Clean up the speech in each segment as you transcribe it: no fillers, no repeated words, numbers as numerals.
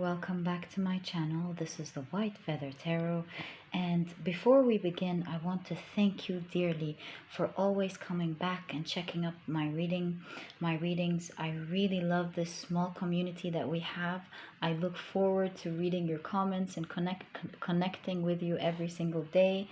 welcome back to my channel. This is the White Feather Tarot, and before we begin, I want to thank you dearly for always coming back and checking up my readings. I really love this small community that we have. I look forward to reading your comments and connecting with you every single day.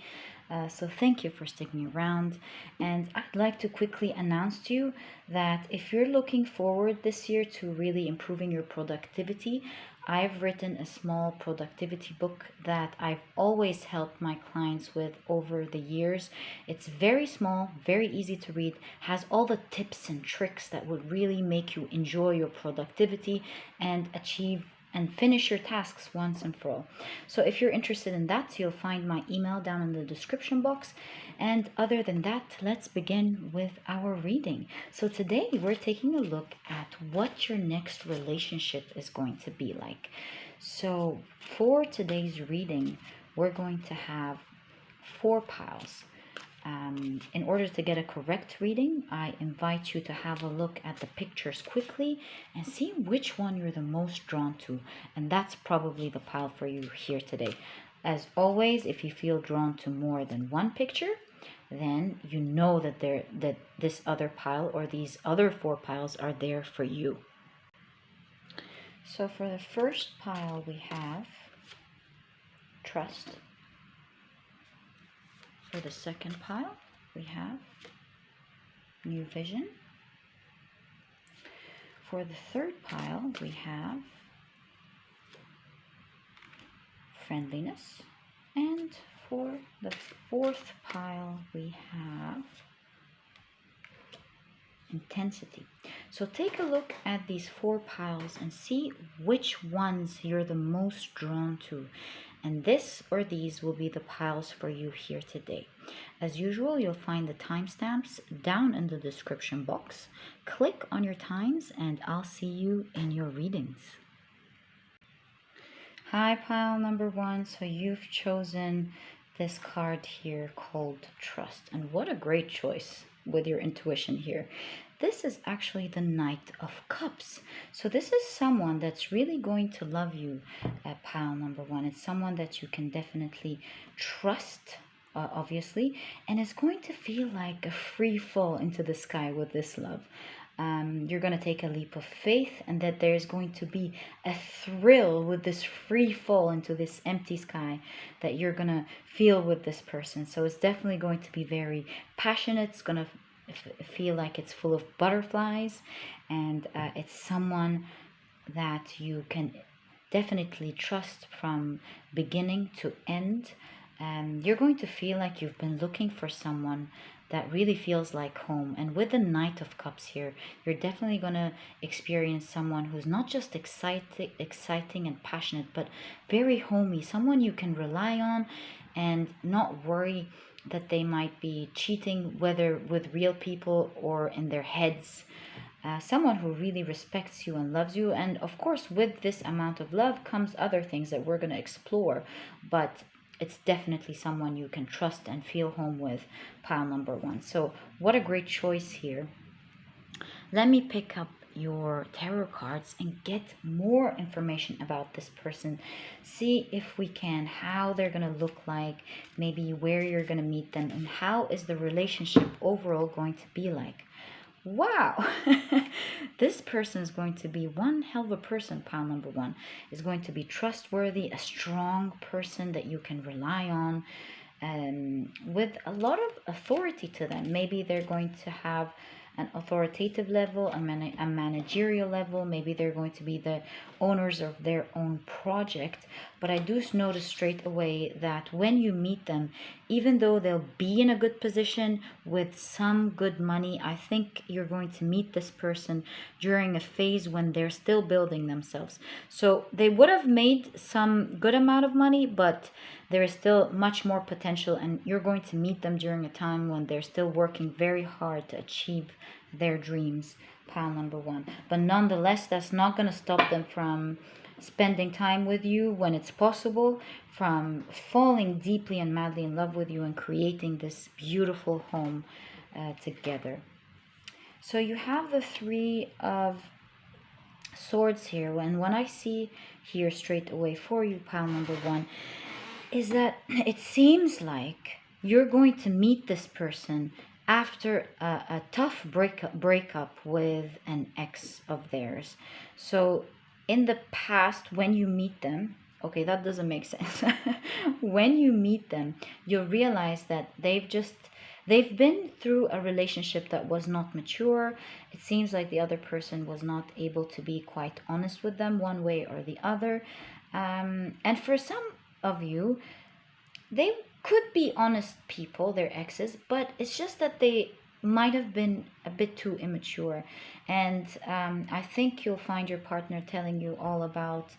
So thank you for sticking around, and I'd like to quickly announce to you that if you're looking forward this year to really improving your productivity, I've written a small productivity book that I've always helped my clients with over the years. It's very small, very easy to read, has all the tips and tricks that would really make you enjoy your productivity and achieve and finish your tasks once and for all. So if you're interested in that, you'll find my email down in the description box. And other than that, let's begin with our reading. So today we're taking a look at what your next relationship is going to be like. So for today's reading, we're going to have 4 piles. In order to get a correct reading, I invite you to have a look at the pictures quickly and see which one you're the most drawn to. And that's probably the pile for you here today. As always, if you feel drawn to more than one picture, then you know that this other pile or these other 4 piles are there for you. So for the first pile, we have trust. For the second pile, we have new vision. For the third pile, we have friendliness. And for the fourth pile, we have intensity. So take a look at these 4 piles and see which ones you're the most drawn to. And this or these will be the piles for you here today. As usual, you'll find the timestamps down in the description box. Click on your times and I'll see you in your readings. Hi, pile number 1. So you've chosen this card here called Trust. And what a great choice with your intuition here. This is actually the Knight of Cups. So this is someone that's really going to love you at pile number 1. It's someone that you can definitely trust, obviously, and it's going to feel like a free fall into the sky with this love. You're going to take a leap of faith, and that there's going to be a thrill with this free fall into this empty sky that you're going to feel with this person. So it's definitely going to be very passionate. It's going to feel like it's full of butterflies, and it's someone that you can definitely trust from beginning to end. You're going to feel like you've been looking for someone that really feels like home. And with the Knight of Cups here, you're definitely going to experience someone who's not just exciting and passionate, but very homey, someone you can rely on and not worry that they might be cheating, whether with real people or in their heads. Someone who really respects you and loves you. And of course, with this amount of love comes other things that we're going to explore, but it's definitely someone you can trust and feel home with, pile number 1. So what a great choice here. Let me pick up your tarot cards and get more information about this person. See if we can, how they're going to look like, maybe where you're going to meet them, and how is the relationship overall going to be like. Wow, this person is going to be one hell of a person. Pile number 1 is going to be trustworthy, a strong person that you can rely on, with a lot of authority to them. Maybe they're going to have an authoritative level, a managerial level. Maybe they're going to be the owners of their own project. But I do notice straight away that when you meet them, even though they'll be in a good position with some good money, I think you're going to meet this person during a phase when they're still building themselves. So they would have made some good amount of money, but there is still much more potential, and you're going to meet them during a time when they're still working very hard to achieve their dreams, pile number 1. But nonetheless, that's not going to stop them from spending time with you when it's possible, from falling deeply and madly in love with you and creating this beautiful home together. So you have the 3 of Swords here, and what I see here straight away for you, pile number one, is that it seems like you're going to meet this person after a tough breakup with an ex of theirs. So in the past, when you meet them, okay, that doesn't make sense. When you meet them, you'll realize that they've been through a relationship that was not mature. It seems like the other person was not able to be quite honest with them one way or the other. And for some of you, they could be honest people, their exes, but it's just that they might have been a bit too immature. And I think you'll find your partner telling you all about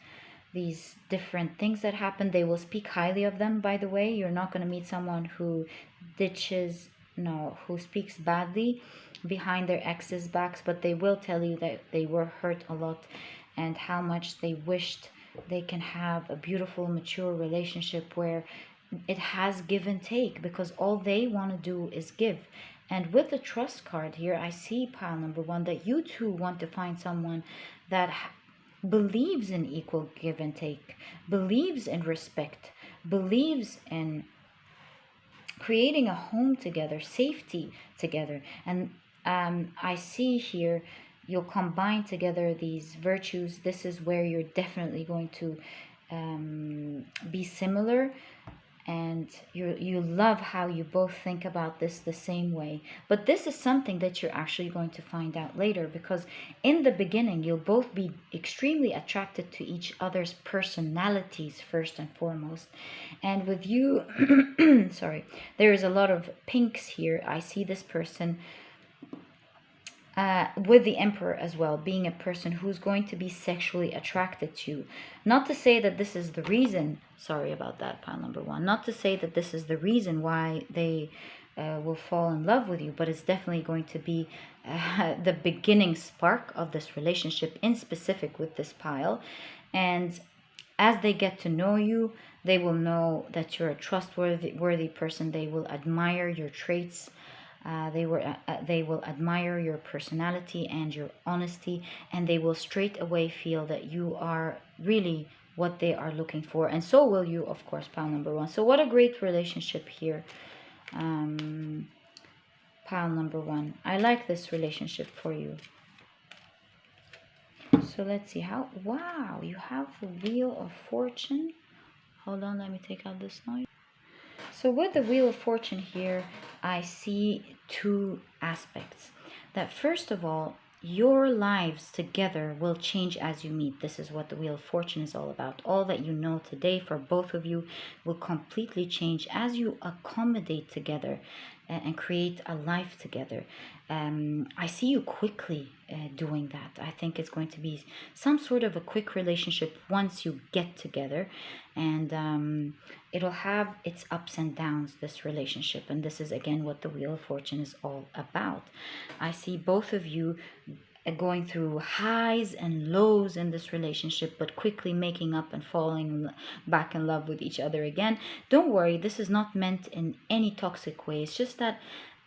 these different things that happen. They will speak highly of them, by the way. You're not going to meet someone who ditches, no, who speaks badly behind their exes' backs, but they will tell you that they were hurt a lot and how much they wished they can have a beautiful, mature relationship where it has give and take, because all they want to do is give. And with the trust card here, I see, pile number one, that you too want to find someone that believes in equal give and take, believes in respect, believes in creating a home together, safety together. And I see here you'll combine together these virtues. This is where you're definitely going to be similar, and you love how you both think about this the same way. But this is something that you're actually going to find out later, because in the beginning you'll both be extremely attracted to each other's personalities first and foremost. And with you sorry, there is a lot of pinks here. I see this person with the Emperor as well, being a person who's going to be sexually attracted to you. Not to say that this is the reason, sorry about that, pile number one, not to say that this is the reason why they will fall in love with you, but it's definitely going to be the beginning spark of this relationship, in specific with this pile. And as they get to know you, they will know that you're a trustworthy person. They will admire your traits. They will admire your personality and your honesty, and they will straight away feel that you are really what they are looking for, and so will you, of course, pile number one. So what a great relationship here, pile number one. I like this relationship for you. So let's see how, wow, you have the Wheel of Fortune. Hold on, let me take out this noise. So with the Wheel of Fortune here, I see two aspects. That first of all, your lives together will change as you meet. This is what the Wheel of Fortune is all about. All that you know today for both of you will completely change as you accommodate together and create a life together. I see you quickly doing that. I think it's going to be some sort of a quick relationship once you get together, and it'll have its ups and downs, this relationship. And this is again what the Wheel of Fortune is all about. I see both of you going through highs and lows in this relationship, but quickly making up and falling back in love with each other again. Don't worry, this is not meant in any toxic way. It's just that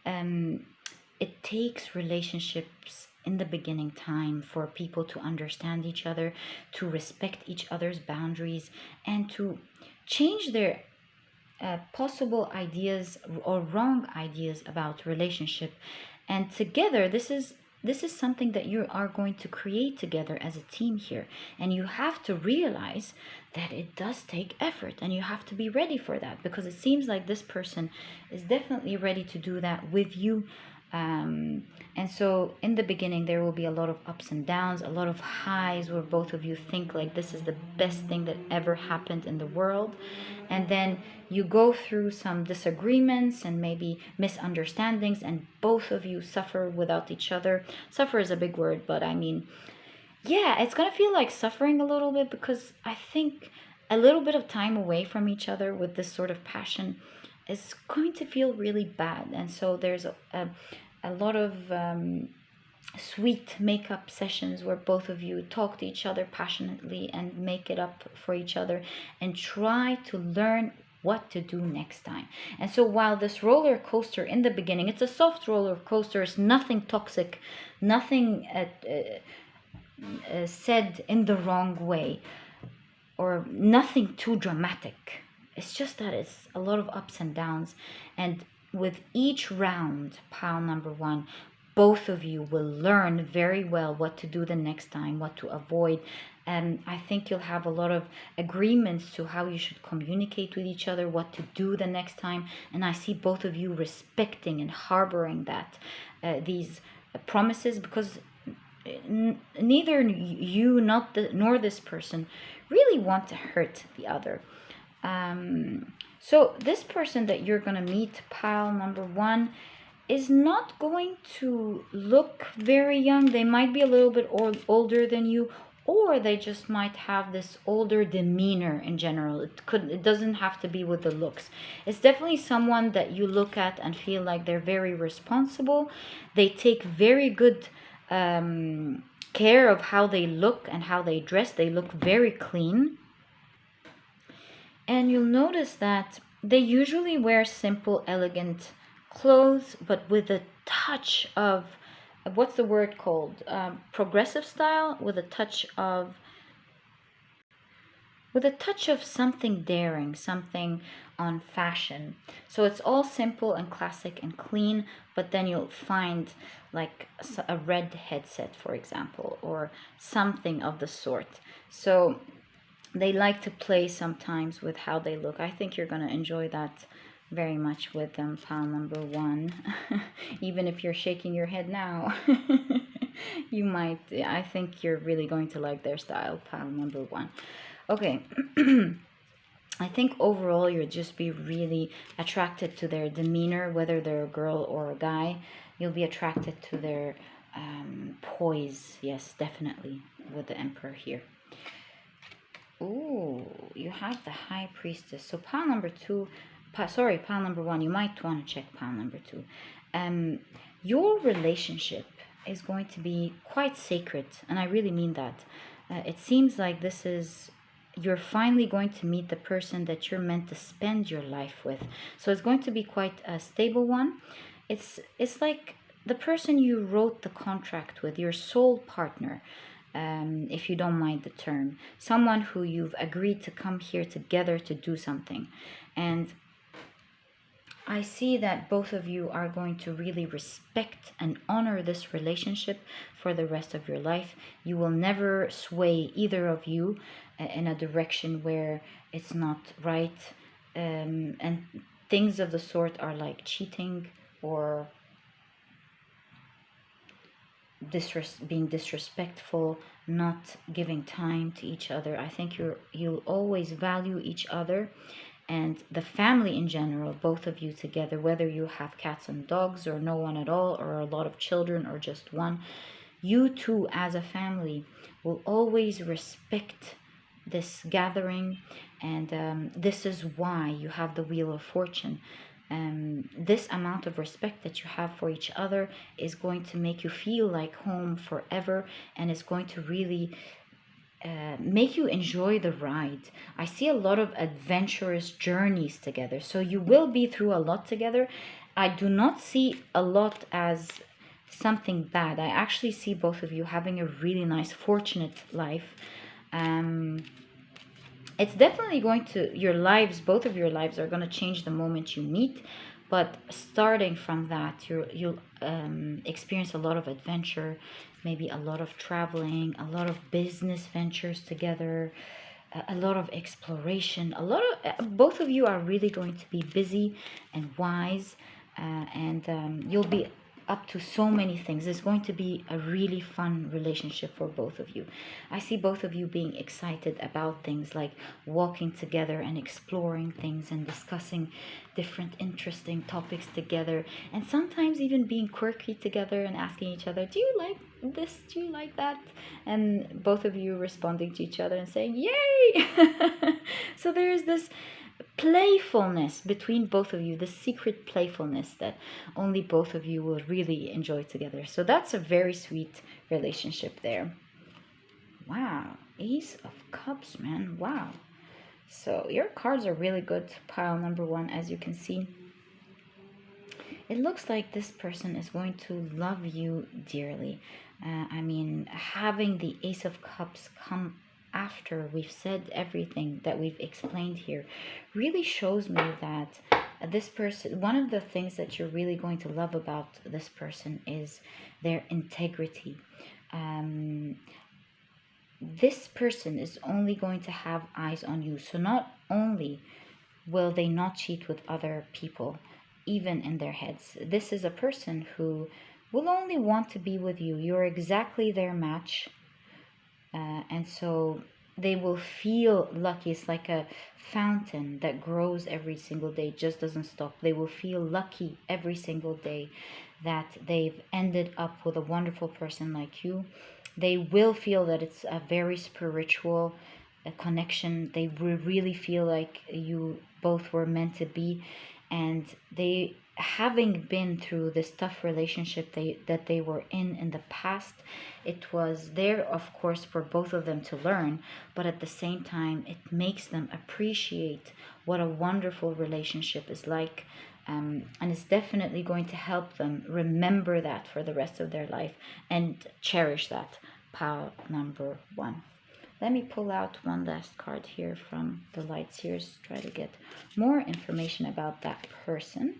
it takes relationships in the beginning time for people to understand each other, to respect each other's boundaries, and to change their possible ideas or wrong ideas about relationship. And together, this is something that you are going to create together as a team here. And you have to realize that it does take effort, and you have to be ready for that, because it seems like this person is definitely ready to do that with you. And so in the beginning, there will be a lot of ups and downs, a lot of highs where both of you think like this is the best thing that ever happened in the world. And then you go through some disagreements and maybe misunderstandings, and both of you suffer without each other. Suffer is a big word, but I mean, yeah, it's going to feel like suffering a little bit, because I think a little bit of time away from each other with this sort of passion is going to feel really bad. And so there's a lot of sweet makeup sessions where both of you talk to each other passionately and make it up for each other and try to learn what to do next time. And so while this roller coaster in the beginning, it's a soft roller coaster, it's nothing toxic, nothing said in the wrong way, or nothing too dramatic. It's just that it's a lot of ups and downs. And with each round, pile number one, both of you will learn very well what to do the next time, what to avoid. And I think you'll have a lot of agreements to how you should communicate with each other, what to do the next time. And I see both of you respecting and harboring that, these promises, because neither you nor this person really want to hurt the other. So this person that you're going to meet, pile number one, is not going to look very young. They might be a little bit older than you, or they just might have this older demeanor in general. It doesn't have to be with the looks. It's definitely someone that you look at and feel like they're very responsible. They take very good care of how they look and how they dress. They look very clean. And you'll notice that they usually wear simple, elegant clothes, but with a touch of, what's the word called? Progressive style, with a touch of something daring, something on fashion. So it's all simple and classic and clean, but then you'll find like a red headset, for example, or something of the sort. So they like to play sometimes with how they look. I think you're going to enjoy that very much with them, pile number one. Even if you're shaking your head now, you might. I think you're really going to like their style, pile number one. Okay. I think overall you'll just be really attracted to their demeanor, whether they're a girl or a guy. You'll be attracted to their poise. Yes, definitely, with the Emperor here. Ooh, you have the High Priestess. So pile number two, pile number one, you might want to check pile number two. Your relationship is going to be quite sacred, and I really mean that. It seems like you're finally going to meet the person that you're meant to spend your life with. So it's going to be quite a stable one. It's like the person you wrote the contract with, your soul partner. If you don't mind the term, someone who you've agreed to come here together to do something. And I see that both of you are going to really respect and honor this relationship for the rest of your life. You will never sway, either of you, in a direction where it's not right. And things of the sort are like cheating or being disrespectful, not giving time to each other. I think you'll always value each other and the family in general, both of you together, whether you have cats and dogs or no one at all, or a lot of children or just one. You two as a family will always respect this gathering, and this is why you have the Wheel of Fortune. This amount of respect that you have for each other is going to make you feel like home forever, and it's going to really make you enjoy the ride. I see a lot of adventurous journeys together, so you will be through a lot together. I do not see a lot as something bad. I actually see both of you having a really nice, fortunate life. It's definitely going to, both of your lives are going to change the moment you meet, but starting from that, you'll experience a lot of adventure, maybe a lot of traveling, a lot of business ventures together, a lot of exploration. Both of you are really going to be busy and wise, and you'll be up to so many things. It's going to be a really fun relationship for both of you. I see both of you being excited about things like walking together and exploring things and discussing different interesting topics together, and sometimes even being quirky together and asking each other, do you like this, do you like that, and both of you responding to each other and saying yay. So there's this playfulness between both of you, the secret playfulness that only both of you will really enjoy together. So that's a very sweet relationship there. Wow, Ace of Cups, man. Wow. So your cards are really good, pile number one, as you can see. it looks like this person is going to love you dearly. I mean, having the Ace of Cups come after we've said everything that we've explained here really shows me that this person, one of the things that you're really going to love about this person is their integrity. This person is only going to have eyes on you. So not only will they not cheat with other people, even in their heads, this is a person who will only want to be with you. You're exactly their match. And so they will feel lucky. It's like a fountain that grows every single day, just doesn't stop. They will feel lucky every single day that they've ended up with a wonderful person like you. They will feel that it's a very spiritual connection. They will really feel like you both were meant to be, and they, having been through this tough relationship that they were in the past, it was there, of course, for both of them to learn, but at the same time it makes them appreciate what a wonderful relationship is like. And it's definitely going to help them remember that for the rest of their life and cherish that. Pile number one. Let me pull out one last card here from the light series, try to get more information about that person.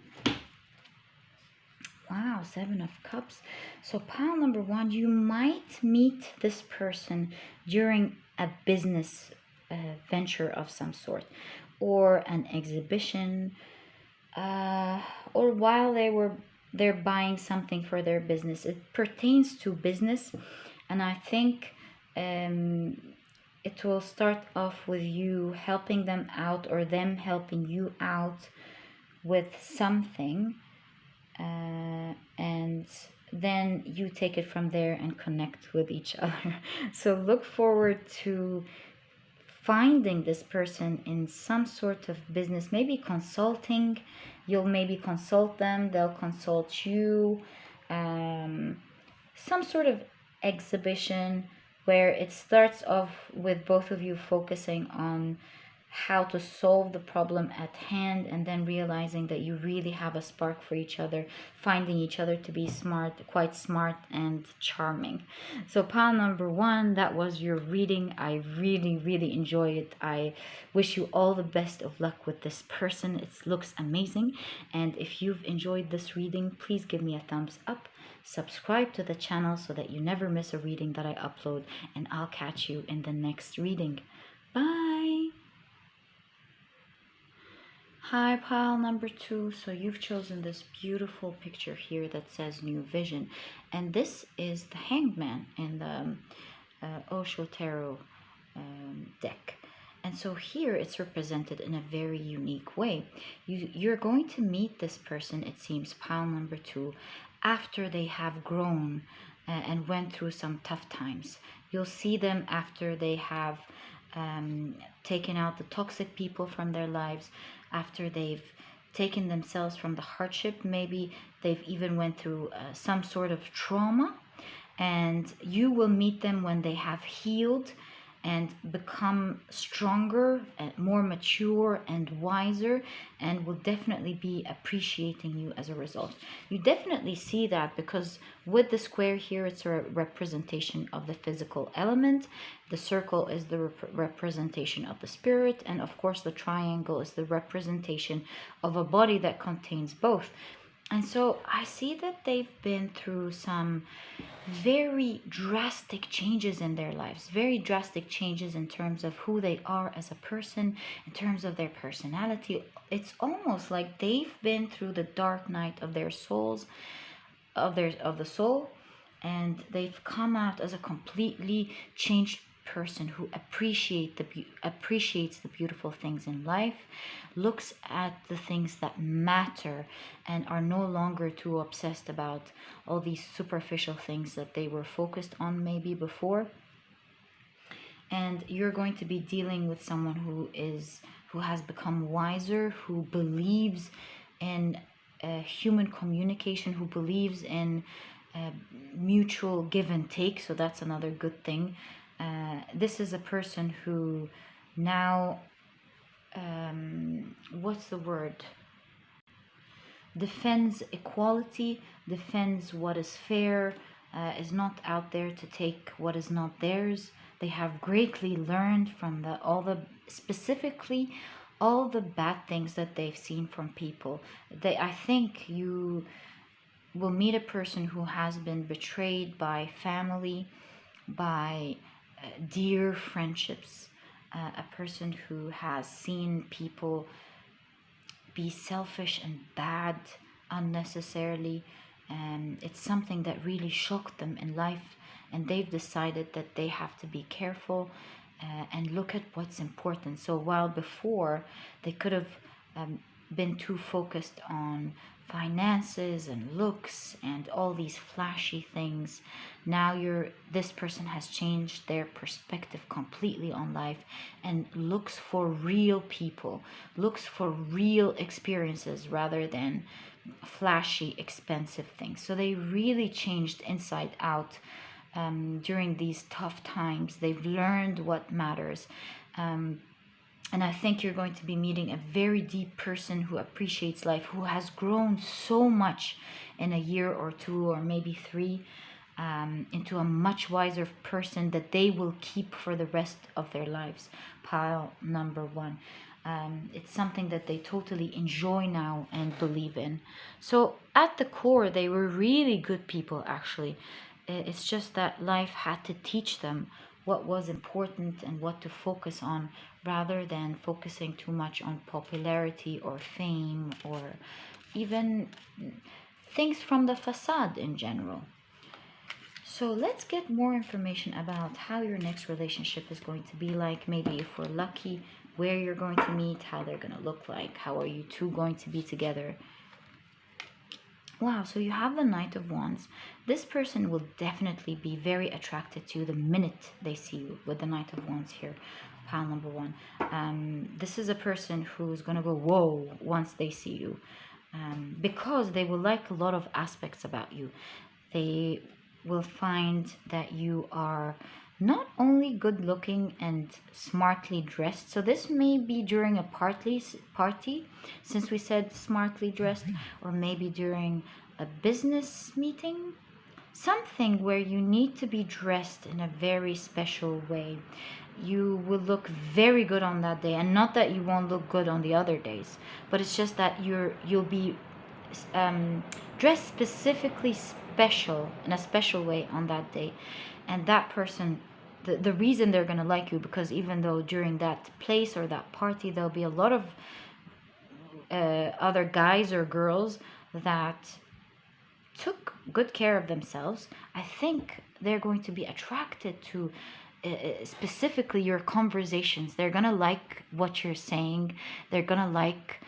Wow, Seven of Cups. So pile number one, you might meet this person during a business venture of some sort, or an exhibition, or while they're buying something for their business. It pertains to business, and I think it will start off with you helping them out, or them helping you out with something, and then you take it from there and connect with each other. So look forward to finding this person in some sort of business, maybe consulting. You'll maybe consult them, they'll consult you, some sort of exhibition where it starts off with both of you focusing on how to solve the problem at hand, and then realizing that you really have a spark for each other, finding each other to be smart, quite smart and charming. So pile number one, that was your reading. I really enjoy it. I wish you all the best of luck with this person. It looks amazing, and if you've enjoyed this reading, please give me a thumbs up, subscribe to the channel so that you never miss a reading that I upload, and I'll catch you in the next reading. Bye. Hi, pile number two. So you've chosen this beautiful picture here that says New Vision, and this is the Hangman in the Osho Tarot deck. And so here it's represented in a very unique way. You're going to meet this person, it seems, pile number two, after they have grown and went through some tough times. You'll see them after they have taken out the toxic people from their lives, after they've taken themselves from the hardship. Maybe they've even went through some sort of trauma, and you will meet them when they have healed and become stronger and more mature and wiser, and will definitely be appreciating you as a result. You definitely see that, because with the square here, it's a representation of the physical element, the circle is the representation of the spirit, and of course the triangle is the representation of a body that contains both. And so I see that they've been through some very drastic changes in their lives, very drastic changes in terms of who they are as a person, in terms of their personality. It's almost like they've been through the dark night of their souls, of the soul, and they've come out as a completely changed person who appreciates the beautiful things in life, looks at the things that matter, and are no longer too obsessed about all these superficial things that they were focused on maybe before. And you're going to be dealing with someone who has become wiser, who believes in human communication, who believes in mutual give and take. So that's another good thing. This is a person who now, what's the word? defends equality, defends what is fair, is not out there to take what is not theirs. They have greatly learned from specifically all the bad things that they've seen from people. I think you will meet a person who has been betrayed by family, by dear friendships, a person who has seen people be selfish and bad unnecessarily. It's something that really shocked them in life, and they've decided that they have to be careful and look at what's important. So while before they could have been too focused on finances and looks and all these flashy things, now this person has changed their perspective completely on life and looks for real people, looks for real experiences rather than flashy expensive things. So they really changed inside out during these tough times. They've learned what matters. And I think you're going to be meeting a very deep person who appreciates life, who has grown so much in a year or two or maybe three, into a much wiser person that they will keep for the rest of their lives. Pile number one. It's something that they totally enjoy now and believe in. So at the core, they were really good people, actually. It's just that life had to teach them what was important and what to focus on, rather than focusing too much on popularity or fame or even things from the facade in general. So let's get more information about how your next relationship is going to be like. Maybe if we're lucky, where you're going to meet, how they're going to look like, how are you two going to be together. Wow, so you have the Knight of Wands. This person will definitely be very attracted to you the minute they see you, with the Knight of Wands here, pile number one. This is a person who's going to go, whoa, once they see you. Because they will like a lot of aspects about you. They will find that you are not only good looking and smartly dressed. So this may be during a party, since we said smartly dressed, or maybe during a business meeting, something where you need to be dressed in a very special way. You will look very good on that day, and not that you won't look good on the other days, but it's just that you'll be dressed specifically special, in a special way on that day. And that person, the reason they're going to like you, because even though during that place or that party there'll be a lot of other guys or girls that took good care of themselves, I think they're going to be attracted to specifically your conversations. They're gonna like what you're saying. They're gonna like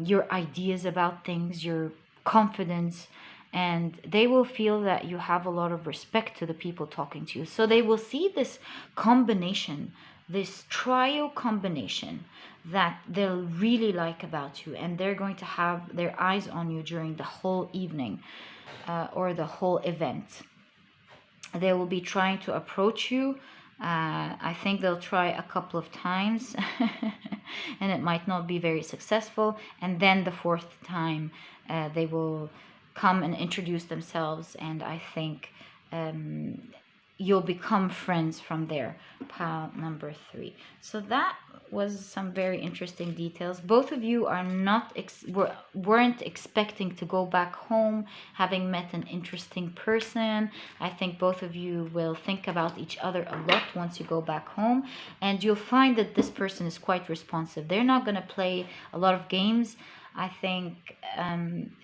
your ideas about things, your confidence, and they will feel that you have a lot of respect to the people talking to you. So they will see this combination, this trio combination, that they'll really like about you, and they're going to have their eyes on you during the whole evening or the whole event. They will be trying to approach you. I think they'll try a couple of times and it might not be very successful. And then the fourth time they will come and introduce themselves, and I think you'll become friends from there. Pile number 3. So that was some very interesting details. Both of you are weren't expecting to go back home having met an interesting person. I think both of you will think about each other a lot once you go back home, and you'll find that this person is quite responsive. They're not going to play a lot of games. I think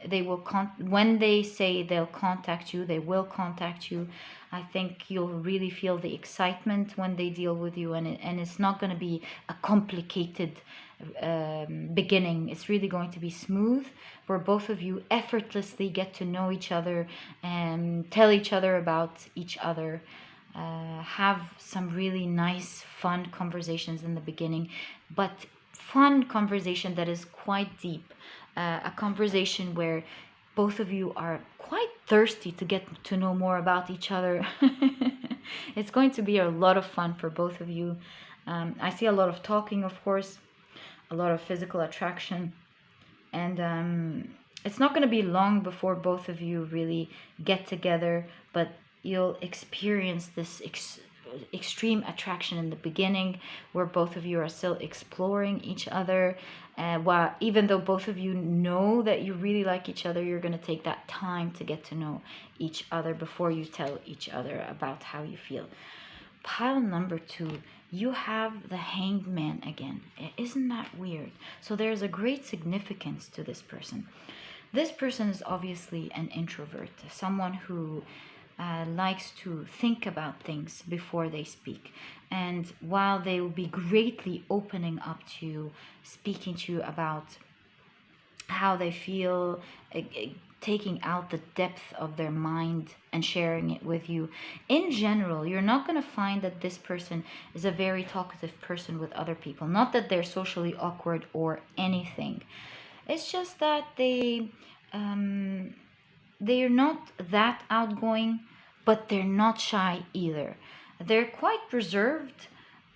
they will when they say they'll contact you, they will contact you. I think you'll really feel the excitement when they deal with you, and it's not going to be a complicated beginning. It's really going to be smooth, where both of you effortlessly get to know each other and tell each other about each other. Have some really nice, fun conversations in the beginning, but fun conversation that is quite deep. A conversation where both of you are quite thirsty to get to know more about each other. It's going to be a lot of fun for both of you. I see a lot of talking, of course, a lot of physical attraction, and it's not going to be long before both of you really get together, but you'll experience this extreme attraction in the beginning, where both of you are still exploring each other. While even though both of you know that you really like each other, you're going to take that time to get to know each other before you tell each other about how you feel. Pile number 2, you have the Hanged Man again. Isn't that weird? So there's a great significance to this person. This person is obviously an introvert, someone who likes to think about things before they speak. And while they will be greatly opening up to you, speaking to you about how they feel, taking out the depth of their mind and sharing it with you, in general, you're not going to find that this person is a very talkative person with other people. Not that they're socially awkward or anything. It's just that they're not that outgoing, but they're not shy either. They're quite reserved,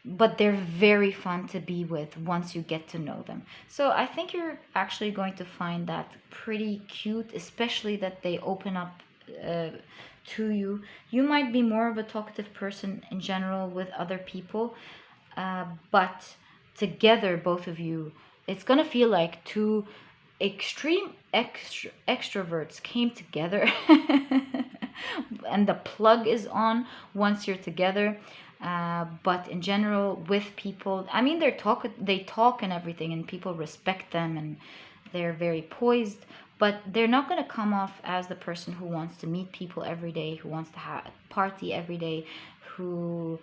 but they're very fun to be with once you get to know them. So I think you're actually going to find that pretty cute, especially that they open up to you. You might be more of a talkative person in general with other people, but together, both of you, it's gonna feel like two extreme extroverts came together and the plug is on once you're together. But in general, with people, I mean, they talk and everything, and people respect them, and they're very poised. But they're not going to come off as the person who wants to meet people every day, who wants to have party every day, who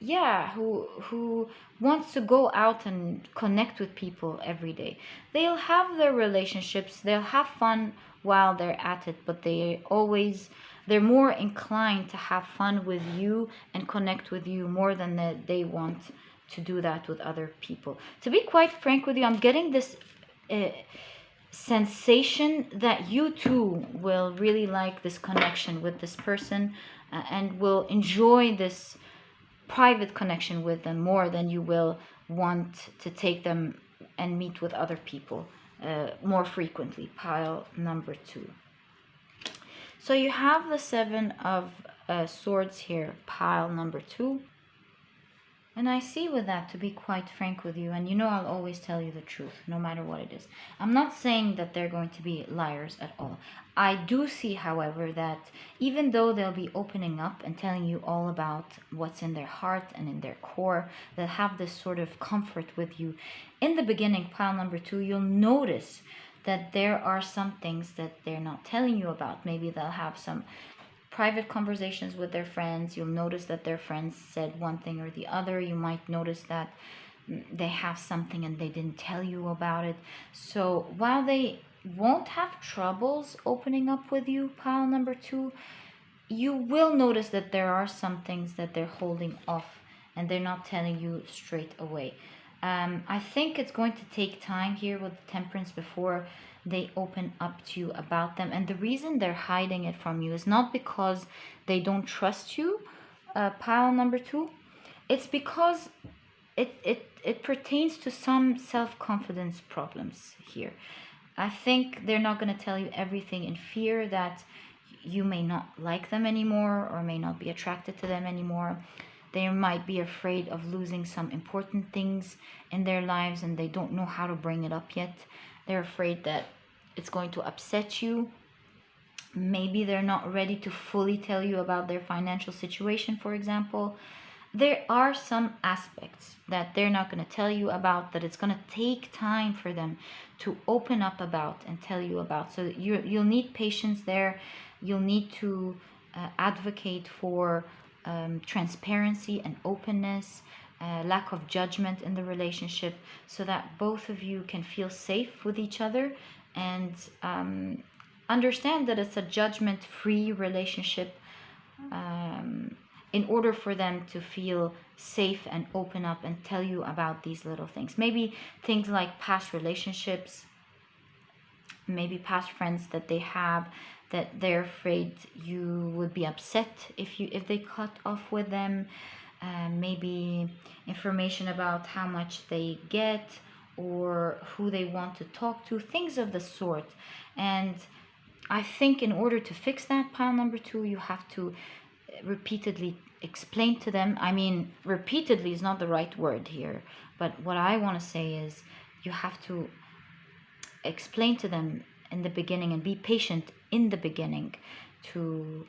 who wants to go out and connect with people every day. They'll have their relationships, they'll have fun while they're at it, but they're more inclined to have fun with you and connect with you more than they want to do that with other people. To be quite frank with you, I'm getting this sensation that you too will really like this connection with this person, and will enjoy this private connection with them more than you will want to take them and meet with other people more frequently. Pile number 2. So you have the 7 of Swords here, pile number 2. And I see with that, to be quite frank with you, and you know I'll always tell you the truth, no matter what it is. I'm not saying that they're going to be liars at all. I do see, however, that even though they'll be opening up and telling you all about what's in their heart and in their core, they'll have this sort of comfort with you. In the beginning, pile number 2, you'll notice that there are some things that they're not telling you about. Maybe they'll have some private conversations with their friends. You'll notice that their friends said one thing or the other. You might notice that they have something and they didn't tell you about it. So while they won't have troubles opening up with you, pile number 2, you will notice that there are some things that they're holding off and they're not telling you straight away. I think it's going to take time here with Temperance before they open up to you about them. And the reason they're hiding it from you is not because they don't trust you, pile number 2. It's because it pertains to some self-confidence problems here. I think they're not going to tell you everything in fear that you may not like them anymore or may not be attracted to them anymore. They might be afraid of losing some important things in their lives and they don't know how to bring it up yet. They're afraid that it's going to upset you. Maybe they're not ready to fully tell you about their financial situation, for example. There are some aspects that they're not going to tell you about, that it's going to take time for them to open up about and tell you about. So you'll need patience there. You'll need to advocate for transparency and openness, lack of judgment in the relationship, so that both of you can feel safe with each other and understand that it's a judgment-free relationship, in order for them to feel safe and open up and tell you about these little things. Maybe things like past relationships, maybe past friends that they have, that they're afraid you would be upset if they cut off with them. Maybe information about how much they get, or who they want to talk to, things of the sort. And I think in order to fix that, pile number 2, you have to repeatedly explain to them. I mean, repeatedly is not the right word here, but what I want to say is you have to explain to them in the beginning and be patient in the beginning to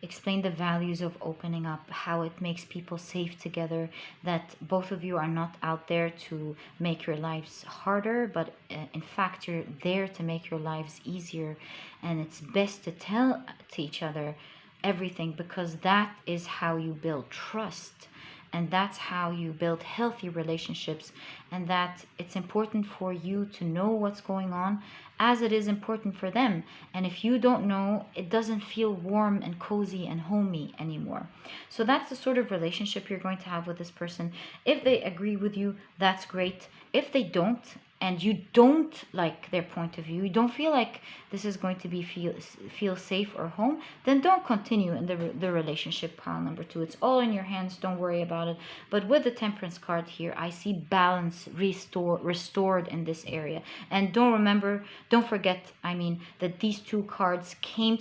explain the values of opening up, how it makes people safe together, that both of you are not out there to make your lives harder, but in fact you're there to make your lives easier. And it's best to tell to each other everything, because that is how you build trust, and that's how you build healthy relationships. And that it's important for you to know what's going on, as it is important for them. And if you don't know, it doesn't feel warm and cozy and homey anymore. So that's the sort of relationship you're going to have with this person. If they agree with you, that's great. If they don't, and you don't like their point of view, you don't feel like this is going to be feel safe or home, then don't continue in the relationship, pile number 2. It's all in your hands, don't worry about it. But with the Temperance card here, I see balance restored in this area. And don't forget, that these 2 cards came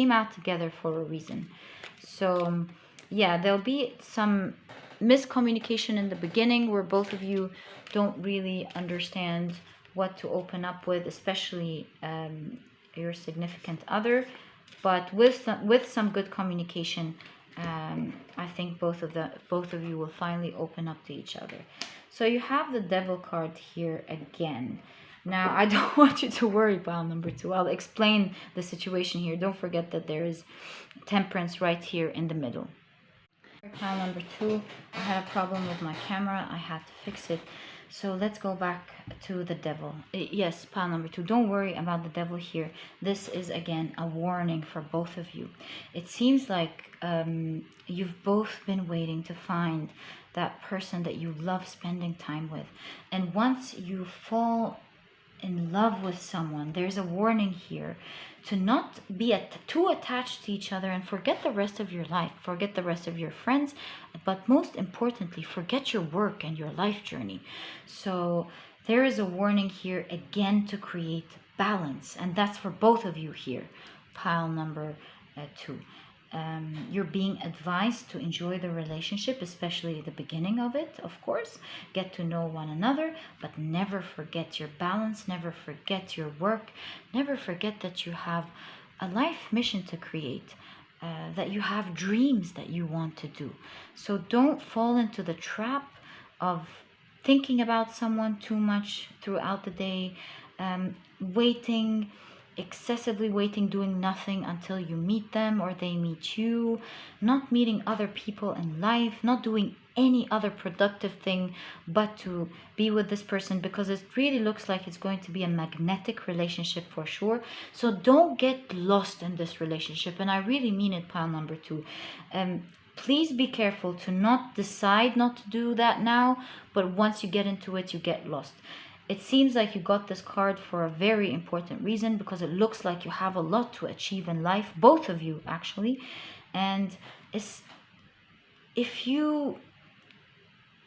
out together for a reason. So yeah, there'll be some miscommunication in the beginning where both of you don't really understand what to open up with, especially your significant other. But with some good communication, I think both of you will finally open up to each other. So you have the Devil card here again. Now, I don't want you to worry, pile number 2. I'll explain the situation here. Don't forget that there is Temperance right here in the middle. Pile number 2, I had a problem with my camera. I had to fix it. So let's go back to the Devil. Yes, pile number 2. Don't worry about the Devil here. This is, again, a warning for both of you. It seems like you've both been waiting to find that person that you love spending time with. And once you fall in love with someone, there's a warning here to not be too attached to each other and forget the rest of your life, forget the rest of your friends, but most importantly, forget your work and your life journey. So there is a warning here again to create balance, and that's for both of you here, pile number 2. You're being advised to enjoy the relationship, especially the beginning of it, of course. Get to know one another, but never forget your balance, never forget your work, never forget that you have a life mission to create, that you have dreams that you want to do. So don't fall into the trap of thinking about someone too much throughout the day, excessively waiting, doing nothing until you meet them or they meet you, not meeting other people in life, not doing any other productive thing but to be with this person, because it really looks like it's going to be a magnetic relationship for sure. So don't get lost in this relationship, and I really mean it, pile number 2. Please be careful to not decide not to do that now, but once you get into it, you get lost. It seems like you got this card for a very important reason, because it looks like you have a lot to achieve in life, both of you actually. And if you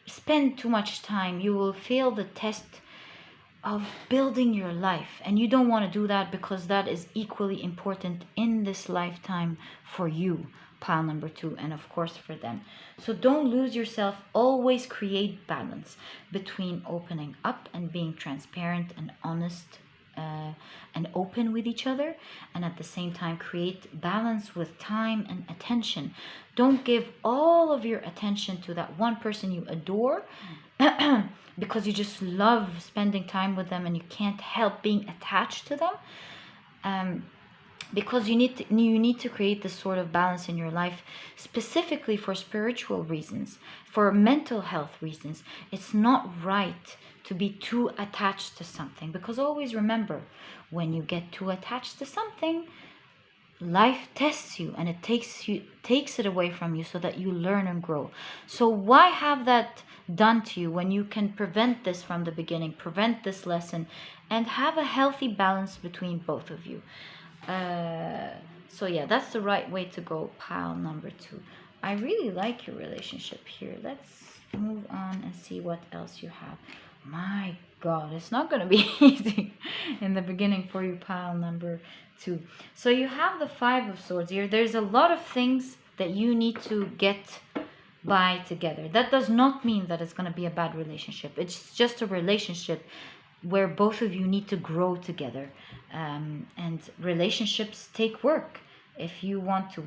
spend too much time, you will fail the test of building your life, and you don't want to do that, because that is equally important in this lifetime for you, pile number 2, and of course for them. So don't lose yourself. Always create balance between opening up and being transparent and honest and open with each other, and at the same time create balance with time and attention. Don't give all of your attention to that one person you adore because you just love spending time with them and you can't help being attached to them. Because you need to create this sort of balance in your life, specifically for spiritual reasons, for mental health reasons. It's not right to be too attached to something, because always remember, when you get too attached to something, life tests you and it takes it away from you so that you learn and grow. So why have that done to you when you can prevent this from the beginning, prevent this lesson, and have a healthy balance between both of you? So yeah, that's the right way to go, pile number 2. I really like your relationship here. Let's move on and see what else you have. My God, it's not going to be easy in the beginning for you, pile number 2. So you have the 5 of Swords here. There's a lot of things that you need to get by together. That does not mean that it's going to be a bad relationship. It's just a relationship where both of you need to grow together. And relationships take work. If you want to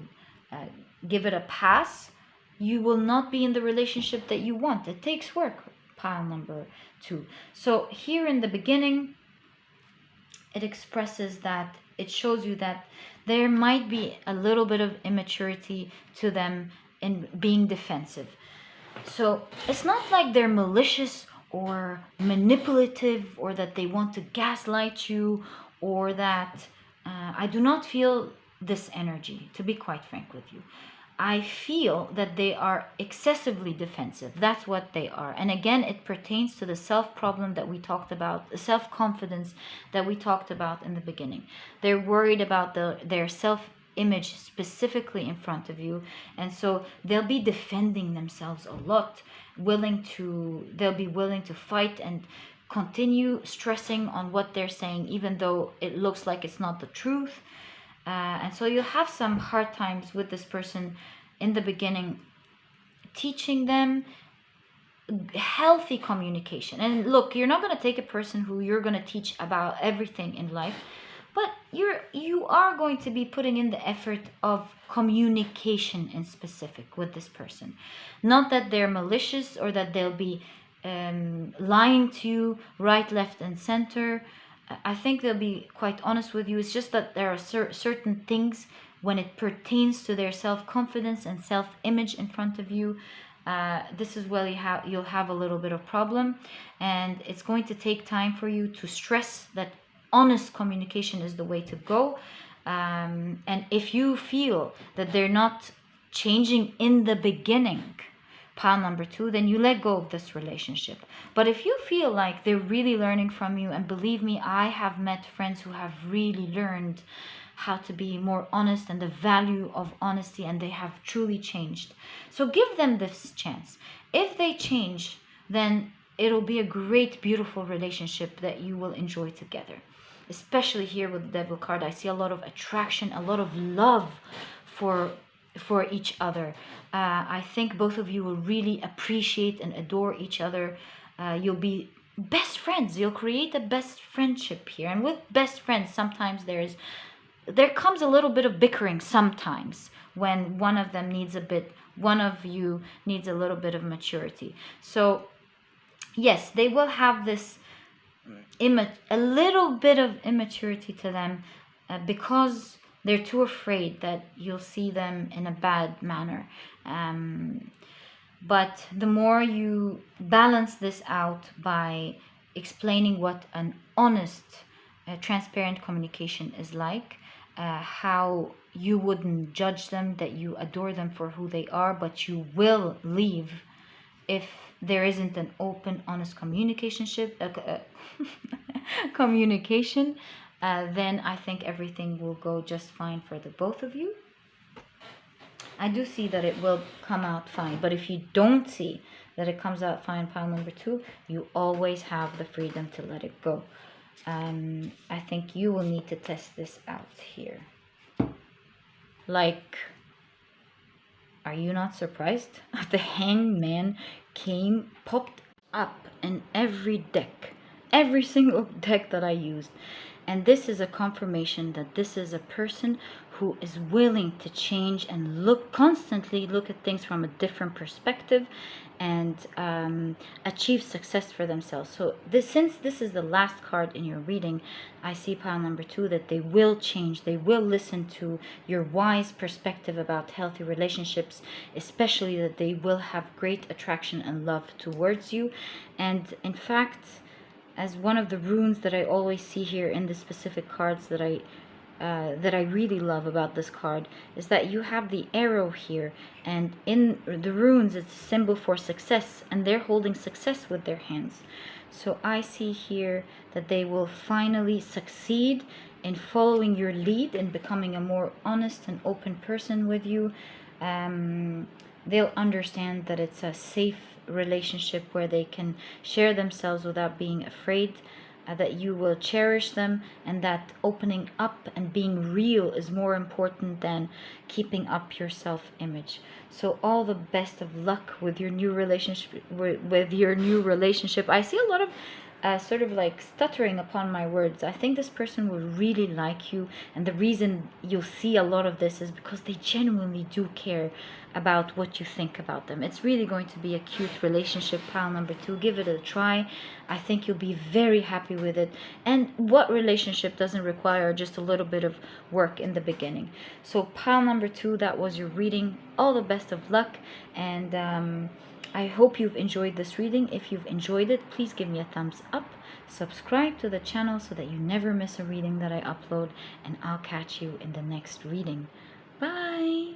uh, give it a pass, you will not be in the relationship that you want. It takes work, pile number 2. So here in the beginning, it expresses that, it shows you that there might be a little bit of immaturity to them in being defensive. So it's not like they're malicious or manipulative, or that they want to gaslight you, or that I do not feel this energy, to be quite frank with you. I feel that they are excessively defensive. That's what they are. And again, it pertains to the self problem that we talked about, the self confidence that we talked about in the beginning. They're worried about their self image specifically in front of you, and so they'll be defending themselves a lot, they'll be willing to fight and continue stressing on what they're saying, even though it looks like it's not the truth. And so you'll have some hard times with this person in the beginning, teaching them healthy communication. And look, you're not going to take a person who you're going to teach about everything in life, but you are going to be putting in the effort of communication in specific with this person. Not that they're malicious or that they'll be lying to you right, left, and center. I think they'll be quite honest with you. It's just that there are certain things when it pertains to their self-confidence and self-image in front of you. This is where you'll have a little bit of problem, and it's going to take time for you to stress that honest communication is the way to go. And if you feel that they're not changing in the beginning, pile number 2, then you let go of this relationship. But if you feel like they're really learning from you, and believe me, I have met friends who have really learned how to be more honest and the value of honesty, and they have truly changed. So give them this chance. If they change, then it'll be a great, beautiful relationship that you will enjoy together. Especially here with the Devil card, I see a lot of attraction, a lot of love for each other. I think both of you will really appreciate and adore each other. You'll be best friends. You'll create a best friendship here. And with best friends, sometimes there comes a little bit of bickering sometimes, when one of you needs a little bit of maturity. So yes, they will have this a little bit of immaturity to them, because they're too afraid that you'll see them in a bad manner. But the more you balance this out by explaining what an honest, transparent communication is like, how you wouldn't judge them, that you adore them for who they are, but you will leave if there isn't an open, honest communication, then I think everything will go just fine for the both of you. I do see that it will come out fine, but if you don't see that it comes out fine, pile number 2, you always have the freedom to let it go. I think you will need to test this out here. Like, are you not surprised? The Hangman popped up in every deck, every single deck that I used. And this is a confirmation that this is a person who is willing to change and constantly look at things from a different perspective, and achieve success for themselves. So since this is the last card in your reading, I see, pile number 2, that they will change. They will listen to your wise perspective about healthy relationships, especially that they will have great attraction and love towards you. And in fact, as one of the runes that I always see here in the specific cards that I really love about this card, is that you have the arrow here, and in the runes it's a symbol for success, and they're holding success with their hands. So I see here that they will finally succeed in following your lead and becoming a more honest and open person with you. They'll understand that it's a safe relationship where they can share themselves without being afraid, that you will cherish them, and that opening up and being real is more important than keeping up your self-image. So all the best of luck with your new relationship. With your new relationship, I see a lot of sort of like stuttering upon my words. I think this person will really like you, and the reason you'll see a lot of this is because they genuinely do care about what you think about them. It's really going to be a cute relationship, pile number 2. Give it a try. I think you'll be very happy with it. And what relationship doesn't require just a little bit of work in the beginning? So pile number 2, that was your reading. All the best of luck, and I hope you've enjoyed this reading. If you've enjoyed it, please give me a thumbs up. Subscribe to the channel so that you never miss a reading that I upload, and I'll catch you in the next reading. Bye!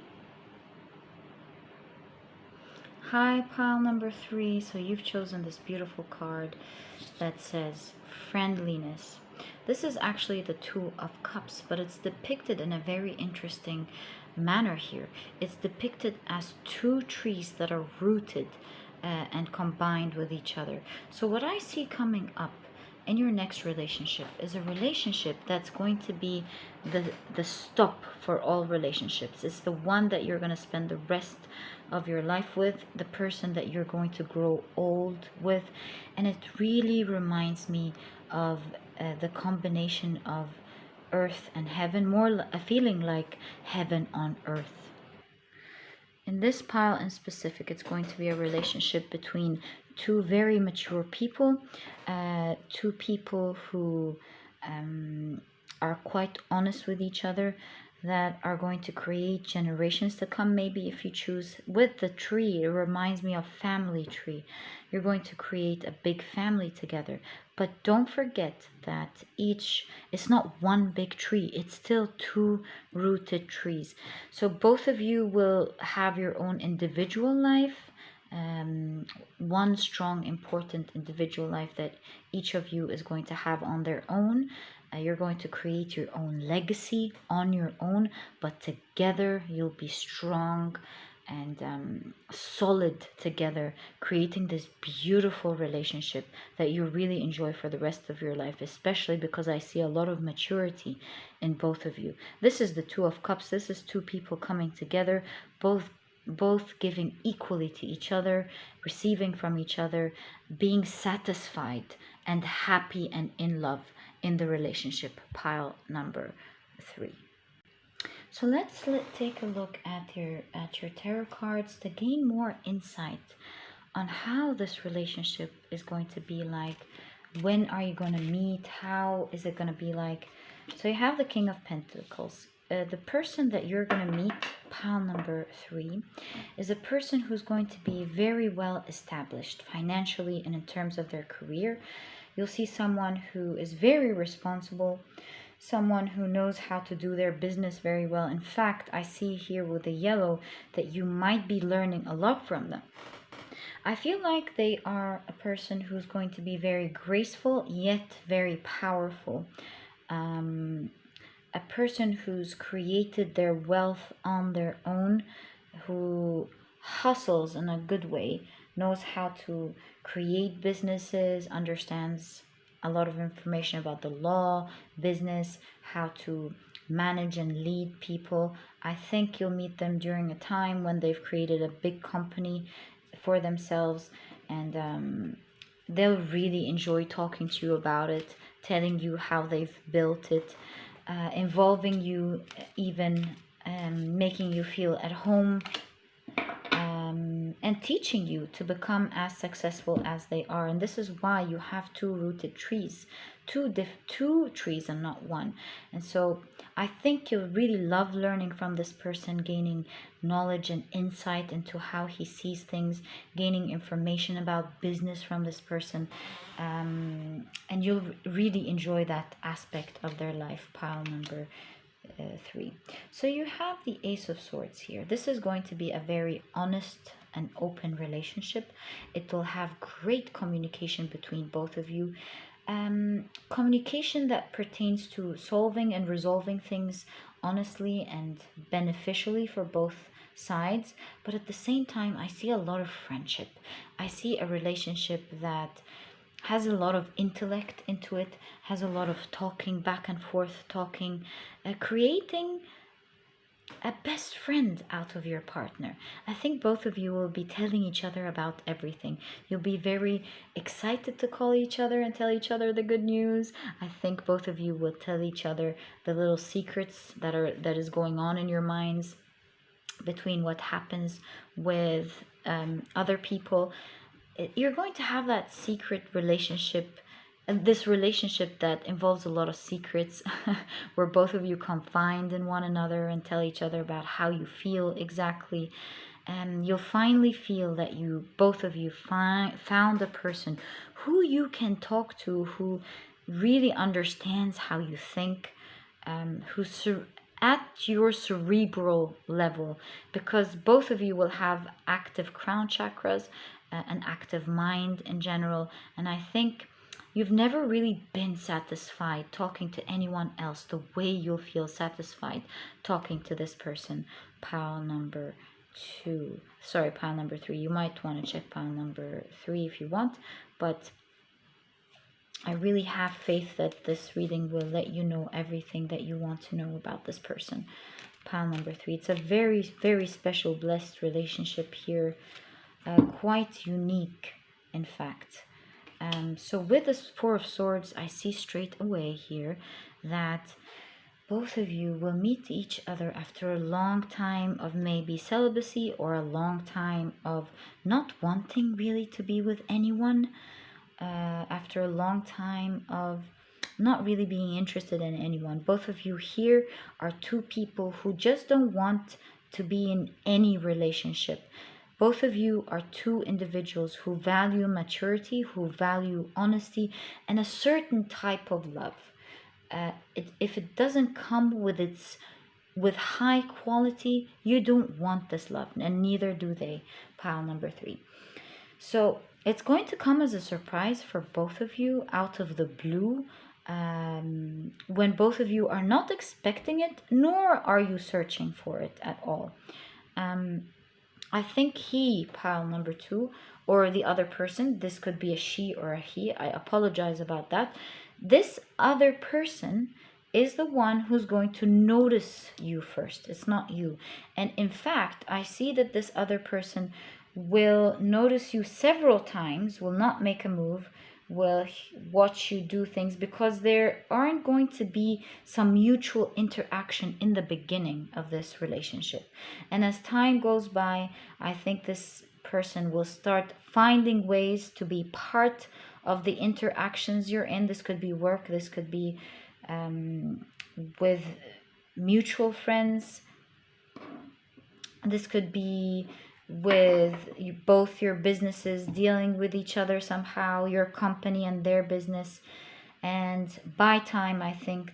Hi, pile number 3. So you've chosen this beautiful card that says Friendliness. This is actually the Two of Cups, but it's depicted in a very interesting manner here. It's depicted as two trees that are rooted and combined with each other. So what I see coming up in your next relationship is a relationship that's going to be the stop for all relationships. It's the one that you're going to spend the rest of your life with, the person that you're going to grow old with. And it really reminds me of the combination of earth and heaven, more a feeling like heaven on earth. In this pile in specific, it's going to be a relationship between two very mature people, two people who are quite honest with each other, that are going to create generations to come. Maybe if you choose with the tree, it reminds me of family tree. You're going to create a big family together. But don't forget that it's not one big tree. It's still two rooted trees. So both of you will have your own individual life, one strong, important individual life that each of you is going to have on their own. You're going to create your own legacy on your own, but together you'll be strong and solid together, creating this beautiful relationship that you really enjoy for the rest of your life, especially because I see a lot of maturity in both of you. This is the Two of Cups. This is two people coming together, both giving equally to each other, receiving from each other, being satisfied and happy and in love in the relationship, pile number 3. So let's take a look at your tarot cards to gain more insight on how this relationship is going to be like. When are you going to meet? How is it going to be like? So you have the King of Pentacles. The person that you're going to meet, pile number 3, is a person who's going to be very well established financially and in terms of their career. You'll see someone who is very responsible, someone who knows how to do their business very well. In fact, I see here with the yellow that you might be learning a lot from them. I feel like they are a person who's going to be very graceful yet very powerful. A person who's created their wealth on their own, who hustles in a good way, knows how to create businesses, understands a lot of information about the law, business, how to manage and lead people. I think you'll meet them during a time when they've created a big company for themselves, and they'll really enjoy talking to you about it, telling you how they've built it, involving you, even making you feel at home, and teaching you to become as successful as they are. And this is why you have two rooted trees, two trees and not one. And so I think you'll really love learning from this person, gaining knowledge and insight into how he sees things, gaining information about business from this person, and you'll really enjoy that aspect of their life, pile number 3. So you have the Ace of Swords here. This is going to be a very honest and open relationship. It will have great communication between both of you. Communication that pertains to solving and resolving things honestly and beneficially for both sides, but at the same time, I see a lot of friendship. I see a relationship that has a lot of intellect into it, has a lot of talking back and forth, talking, creating a best friend out of your partner. I think both of you will be telling each other about everything. You'll be very excited to call each other and tell each other the good news. I think both of you will tell each other the little secrets that is going on in your minds between what happens with other people. You're going to have that secret relationship, this relationship that involves a lot of secrets, where both of you confide in one another and tell each other about how you feel exactly. And you'll finally feel that you, both of you, found a person who you can talk to, who really understands how you think, who's at your cerebral level, because both of you will have active crown chakras, an active mind in general. And I think you've never really been satisfied talking to anyone else the way you'll feel satisfied talking to this person. Pile number 2. Sorry, pile number 3. You might want to check pile number 3 if you want, but I really have faith that this reading will let you know everything that you want to know about this person. Pile number 3. It's a very, very special, blessed relationship here. Quite unique, in fact. So with this 4 of Swords, I see straight away here that both of you will meet each other after a long time of maybe celibacy, or a long time of not wanting really to be with anyone. After a long time of not really being interested in anyone. Both of you here are 2 people who just don't want to be in any relationship. Both of you are 2 individuals who value maturity, who value honesty, and a certain type of love. If it doesn't come with high quality, you don't want this love, and neither do they. Pile number 3. So it's going to come as a surprise for both of you, out of the blue, when both of you are not expecting it, nor are you searching for it at all. I think pile number 2, or the other person, this could be a she or a he, I apologize about that. This other person is the one who's going to notice you first. It's not you. And in fact, I see that this other person will notice you several times, will not make a move, will watch you do things, because there aren't going to be some mutual interaction in the beginning of this relationship. And as time goes by, I think this person will start finding ways to be part of the interactions you're in. This could be work, this could be with mutual friends, this could be with both your businesses dealing with each other somehow, your company and their business. And by time, I think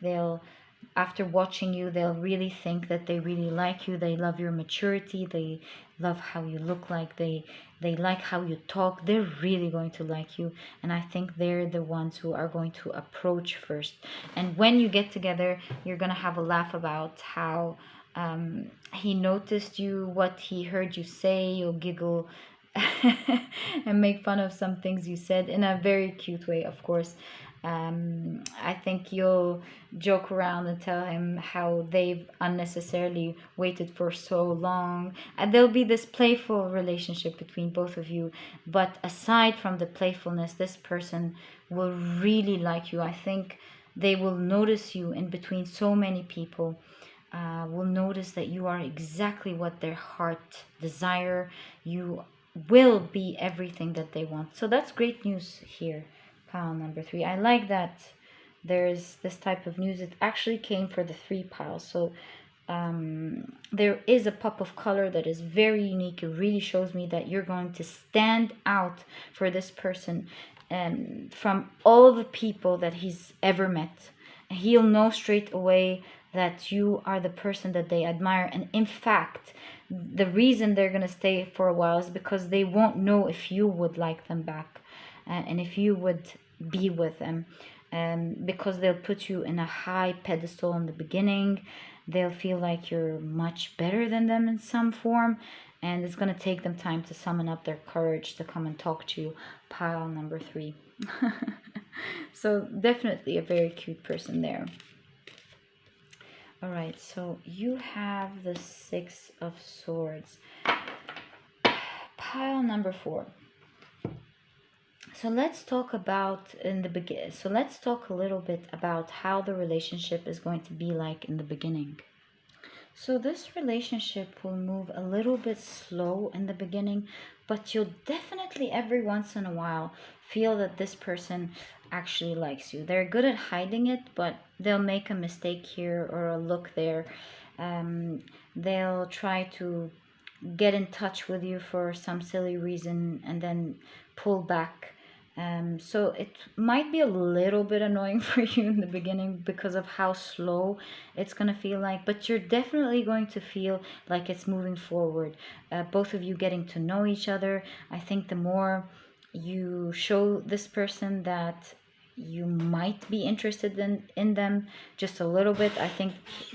after watching you, they'll really think that they really like you. They love your maturity. They love how you look like. They like how you talk. They're really going to like you. And I think they're the ones who are going to approach first. And when you get together, you're going to have a laugh about how he noticed you, what he heard you say. You'll giggle and make fun of some things you said in a very cute way, of course. I think you'll joke around and tell him how they've unnecessarily waited for so long. And there'll be this playful relationship between both of you. But aside from the playfulness, this person will really like you. I think they will notice you in between so many people. Will notice that you are exactly what their heart desire. You will be everything that they want. So that's great news here. Pile number 3. I like that there's this type of news. It actually came for the 3 piles. So there is a pop of color that is very unique. It really shows me that you're going to stand out for this person, and from all the people that he's ever met. He'll know straight away that you are the person that they admire. And in fact, the reason they're going to stay for a while is because they won't know if you would like them back, and if you would be with them, because they'll put you in a high pedestal in the beginning, They'll feel like you're much better than them in some form, and it's going to take them time to summon up their courage to come and talk to you. Pile number 3. So definitely a very cute person there. All right, so you have the 6 of Swords. Pile number 4. So let's talk about So let's talk a little bit about how the relationship is going to be like in the beginning. So this relationship will move a little bit slow in the beginning, but you'll definitely every once in a while feel that this person actually likes you. They're good at hiding it, but they'll make a mistake here or a look there. They'll try to get in touch with you for some silly reason and then pull back. So it might be a little bit annoying for you in the beginning because of how slow it's going to feel like, but you're definitely going to feel like it's moving forward. Both of you getting to know each other. I think the more you show this person that you might be interested in them just a little bit, I think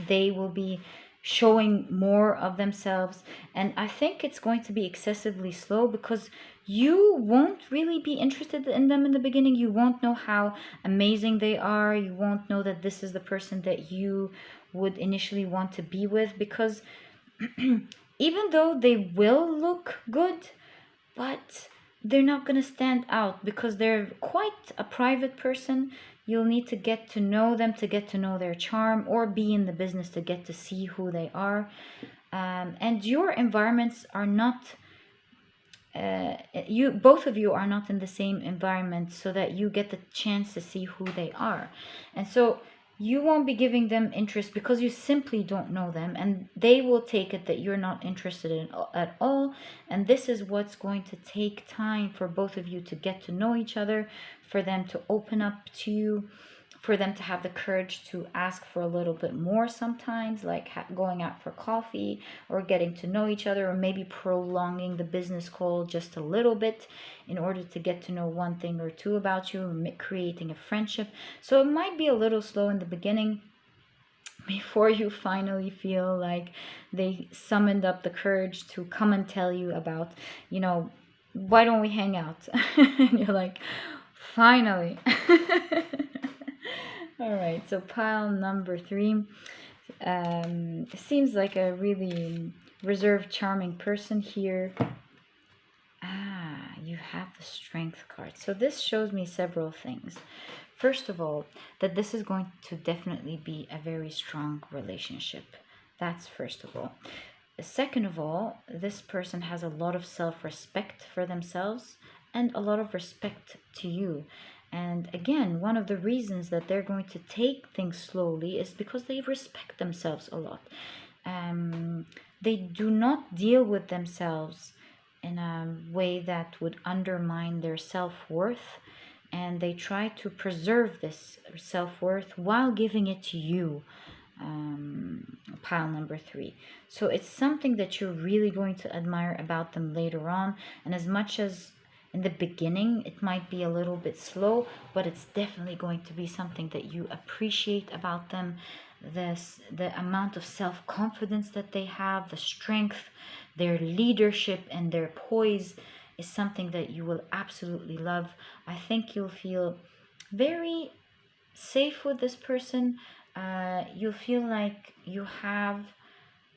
they will be showing more of themselves. And I think it's going to be excessively slow because you won't really be interested in them in the beginning. You won't know how amazing they are. You won't know that this is the person that you would initially want to be with, because even though they will look good, but they're not going to stand out because they're quite a private person. You'll need to get to know them to get to know their charm, or be in the business to get to see who they are. And your environments are not, both of you are not in the same environment, so that you get the chance to see who they are. And so you won't be giving them interest because you simply don't know them, and they will take it that you're not interested in at all. And this is what's going to take time for both of you to get to know each other, for them to open up to you, for them to have the courage to ask for a little bit more sometimes, like going out for coffee or getting to know each other, or maybe prolonging the business call just a little bit in order to get to know one thing or two about you, or creating a friendship. So it might be a little slow in the beginning before you finally feel like they summoned up the courage to come and tell you about, why don't we hang out? And you're like, finally. All right, so pile number 3 seems like a really reserved, charming person here. You have the Strength card. So this shows me several things. First of all, that this is going to definitely be a very strong relationship. That's first of all. Second of all, this person has a lot of self-respect for themselves and a lot of respect to you. And again, one of the reasons that they're going to take things slowly is because they respect themselves a lot. They do not deal with themselves in a way that would undermine their self-worth, and they try to preserve this self-worth while giving it to you. Pile number 3. So it's something that you're really going to admire about them later on. And as much as in the beginning it might be a little bit slow, but it's definitely going to be something that you appreciate about them. The amount of self-confidence that they have, the strength, their leadership, and their poise is something that you will absolutely love. I think you'll feel very safe with this person. You'll feel like you have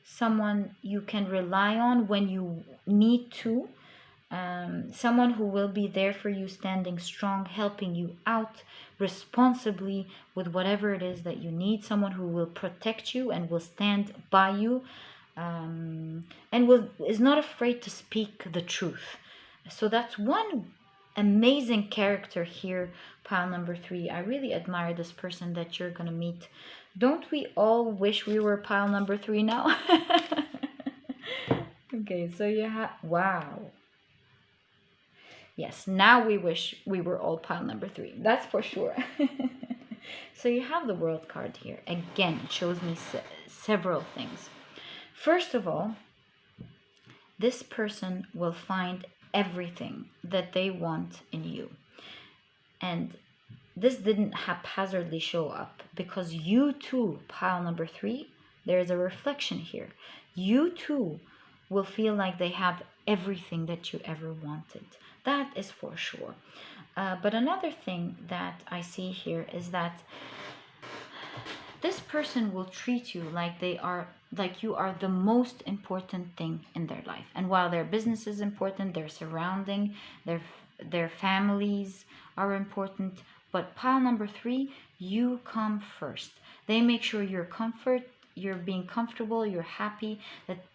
someone you can rely on when you need to. Someone who will be there for you, standing strong, helping you out responsibly with whatever it is that you need. Someone who will protect you and will stand by you, and is not afraid to speak the truth. So that's one amazing character here, pile number 3. I really admire this person that you're gonna meet. Don't we all wish we were pile number 3 now? Okay, so you have, wow. Yes, now we wish we were all pile number 3. That's for sure. So you have the World card here. Again, it shows me several things. First of all, this person will find everything that they want in you. And this didn't haphazardly show up, because you too, pile number 3, There is a reflection here. You too will feel like they have everything that you ever wanted. That is for sure. But another thing that I see here is that this person will treat you like you are the most important thing in their life. And while their business is important, their surrounding, their families are important, but pile number 3, you come first. They make sure you're being comfortable, you're happy,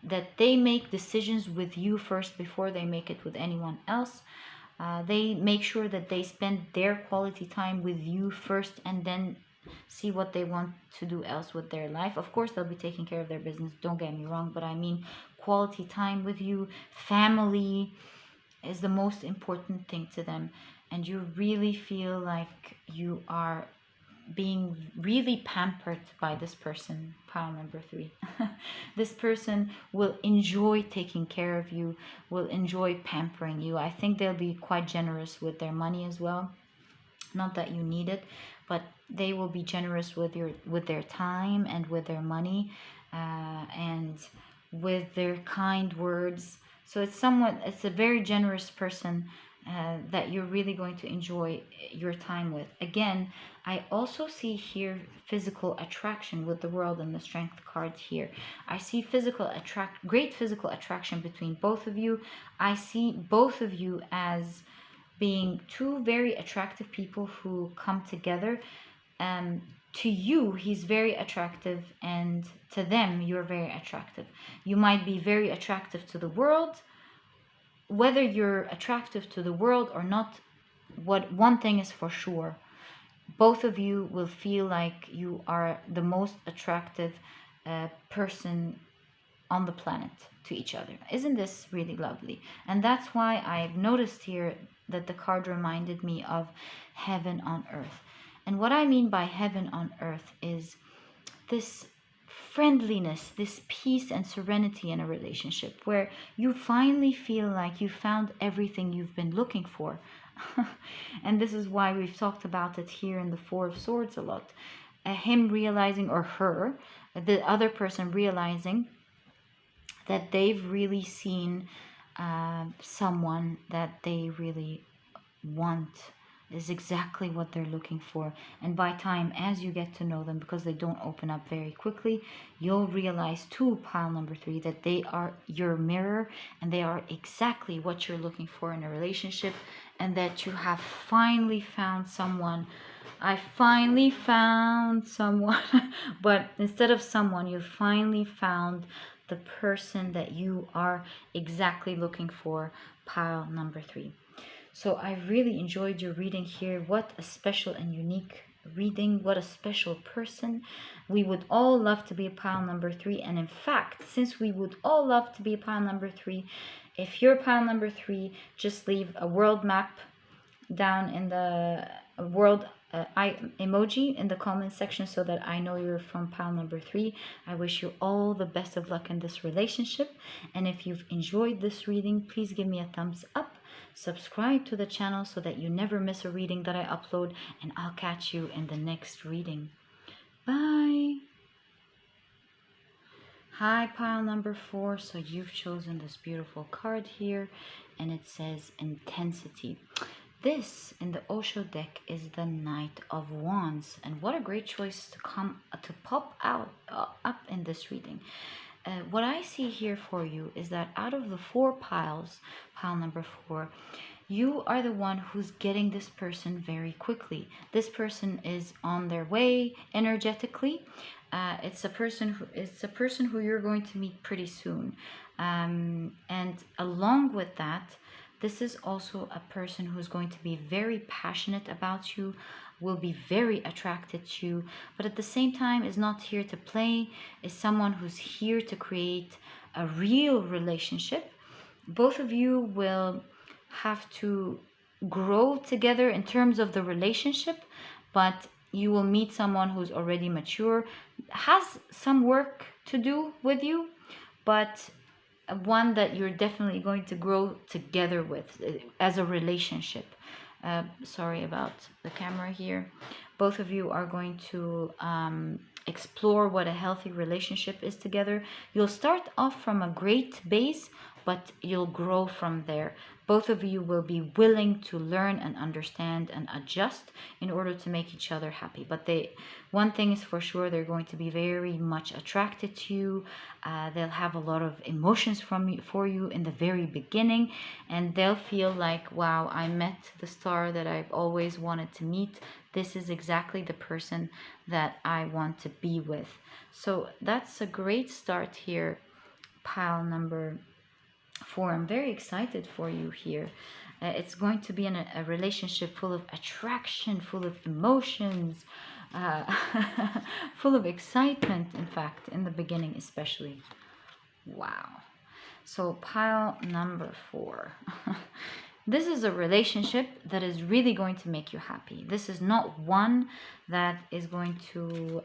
that they make decisions with you first before they make it with anyone else. They make sure that they spend their quality time with you first, and then see what they want to do else with their life. Of course, they'll be taking care of their business, don't get me wrong, but I mean quality time with you. Family is the most important thing to them, and you really feel like you are being really pampered by this person, pile number 3. This person will enjoy taking care of you, will enjoy pampering you. I think they'll be quite generous with their money as well. Not that you need it, but they will be generous with their time and with their money, and with their kind words. So it's a very generous person that you're really going to enjoy your time with. Again, I also see here physical attraction with the World and the Strength card here. I see great physical attraction between both of you. I see both of you as being two very attractive people who come together. To you, he's very attractive, and to them, you're very attractive. You might be very attractive to the world. Whether you're attractive to the world or not, what one thing is for sure, both of you will feel like you are the most attractive person on the planet to each other. Isn't this really lovely? And that's why I've noticed here that the card reminded me of heaven on earth. And what I mean by heaven on earth is this friendliness, this peace and serenity in a relationship where you finally feel like you found everything you've been looking for. And this is why we've talked about it here in the Four of Swords a lot. Him realizing, or her, the other person realizing that they've really seen someone that they really want, is exactly what they're looking for. And by time, as you get to know them, because they don't open up very quickly, you'll realize too, pile number 3, that they are your mirror and they are exactly what you're looking for in a relationship, and that you have finally found someone. I finally found someone. But instead of someone, you finally found the person that you are exactly looking for, pile number 3. So I really enjoyed your reading here. What a special and unique reading. What a special person. We would all love to be a pile number 3. And in fact, since we would all love to be a pile number 3, if you're pile number 3, just leave a world map down in the world emoji in the comment section so that I know you're from pile number 3. I wish you all the best of luck in this relationship. And if you've enjoyed this reading, please give me a thumbs up. Subscribe to the channel so that you never miss a reading that I upload, and I'll catch you in the next reading. Bye. Hi, pile number 4. So you've chosen this beautiful card here, and it says intensity. This in the Osho deck is the Knight of Wands, and what a great choice to pop out up in this reading. What I see here for you is that out of the 4 piles, pile number 4, you are the one who's getting this person very quickly. This person is on their way energetically. It's a person who you're going to meet pretty soon. And along with that, this is also a person who's going to be very passionate about you, will be very attracted to you, but at the same time is not here to play, is someone who's here to create a real relationship. Both of you will have to grow together in terms of the relationship, but you will meet someone who's already mature, has some work to do with you, but one that you're definitely going to grow together with as a relationship. Sorry about the camera here, Both of you are going to explore what a healthy relationship is together. You'll start off from a great base, but you'll grow from there. Both of you will be willing to learn and understand and adjust in order to make each other happy. But one thing is for sure, they're going to be very much attracted to you. They'll have a lot of emotions for you in the very beginning, and they'll feel like, wow, I met the star that I've always wanted to meet. This is exactly the person that I want to be with. So that's a great start here, pile number 4. I'm very excited for you here. It's going to be a relationship full of attraction, full of emotions, uh, full of excitement, in fact, in the beginning especially. Wow. So pile number 4. This is a relationship that is really going to make you happy. This is not one that is going to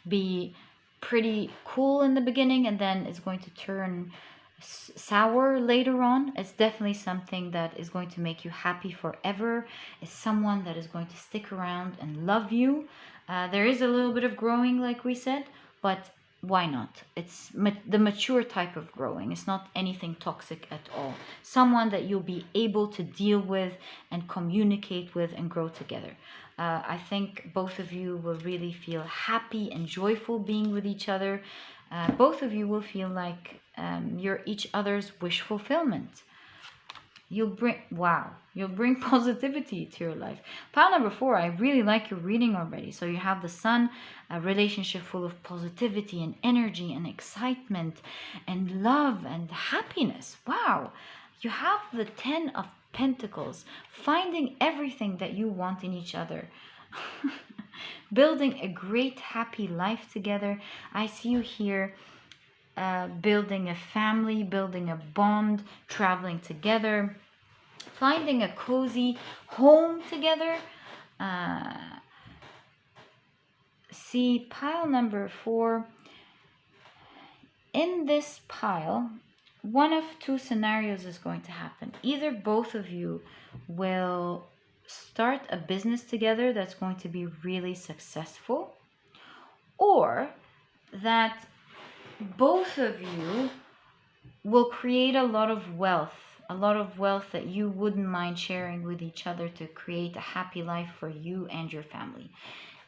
be pretty cool in the beginning and then is going to turn sour later on. It's definitely something that is going to make you happy forever. It's someone that is going to stick around and love you. There is a little bit of growing, like we said, but why not? It's the mature type of growing. It's not anything toxic at all. Someone that you'll be able to deal with and communicate with and grow together. I think both of you will really feel happy and joyful being with each other. Both of you will feel like you're each other's wish fulfillment. You'll bring positivity to your life. Pile number 4, I really like your reading already. So you have the Sun, a relationship full of positivity and energy and excitement and love and happiness. Wow. You have the 10 of Pentacles, finding everything that you want in each other. Building a great happy life together. I see you here building a family, building a bond, traveling together, finding a cozy home together. See pile number 4. In this pile, one of 2 scenarios is going to happen. Either both of you will start a business together that's going to be really successful, or that both of you will create a lot of wealth that you wouldn't mind sharing with each other to create a happy life for you and your family.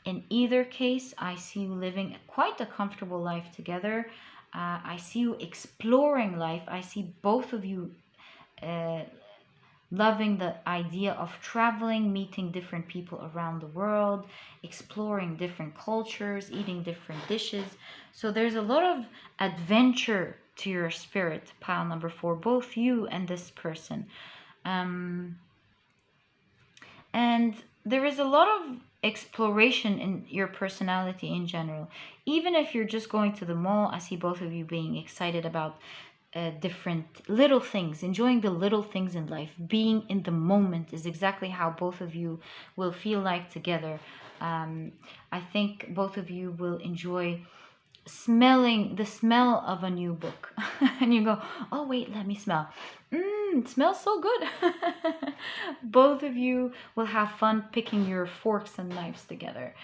In either case, I see you living quite a comfortable life together. I see you exploring life. I see both of you loving the idea of traveling, meeting different people around the world, exploring different cultures, eating different dishes. So there's a lot of adventure to your spirit, pile number 4, both you and this person. And there is a lot of exploration in your personality in general. Even if you're just going to the mall, I see both of you being excited about different little things, enjoying the little things in life. Being in the moment is exactly how both of you will feel like together. I think both of you will enjoy smelling the smell of a new book. And you go, oh wait, let me smell. It smells so good. Both of you will have fun picking your forks and knives together.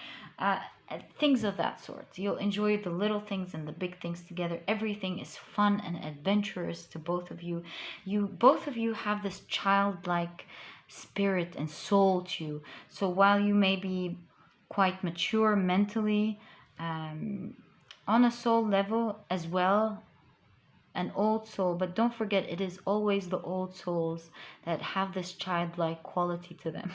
Things of that sort. You'll enjoy the little things and the big things together. Everything is fun and adventurous to both of you. Both of you have this childlike spirit and soul to you. So while you may be quite mature mentally, on a soul level as well, an old soul, but don't forget, it is always the old souls that have this childlike quality to them.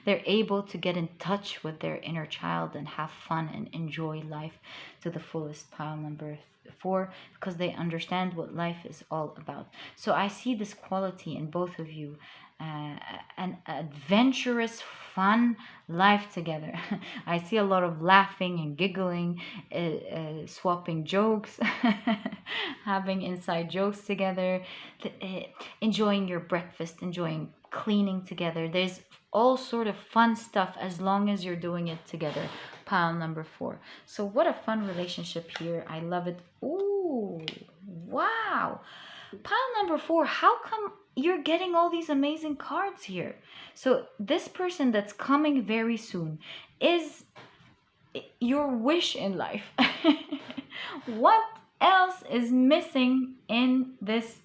They're able to get in touch with their inner child and have fun and enjoy life to the fullest, pile number 4, because they understand what life is all about. So I see this quality in both of you, an adventurous, fun life together. I see a lot of laughing and giggling, swapping jokes, having inside jokes together, enjoying your breakfast, enjoying cleaning together. There's all sort of fun stuff as long as you're doing it together, pile number 4. So what a fun relationship here. I love it. Ooh, wow. Pile number 4, how come you're getting all these amazing cards here? So this person that's coming very soon is your wish in life. What else is missing in this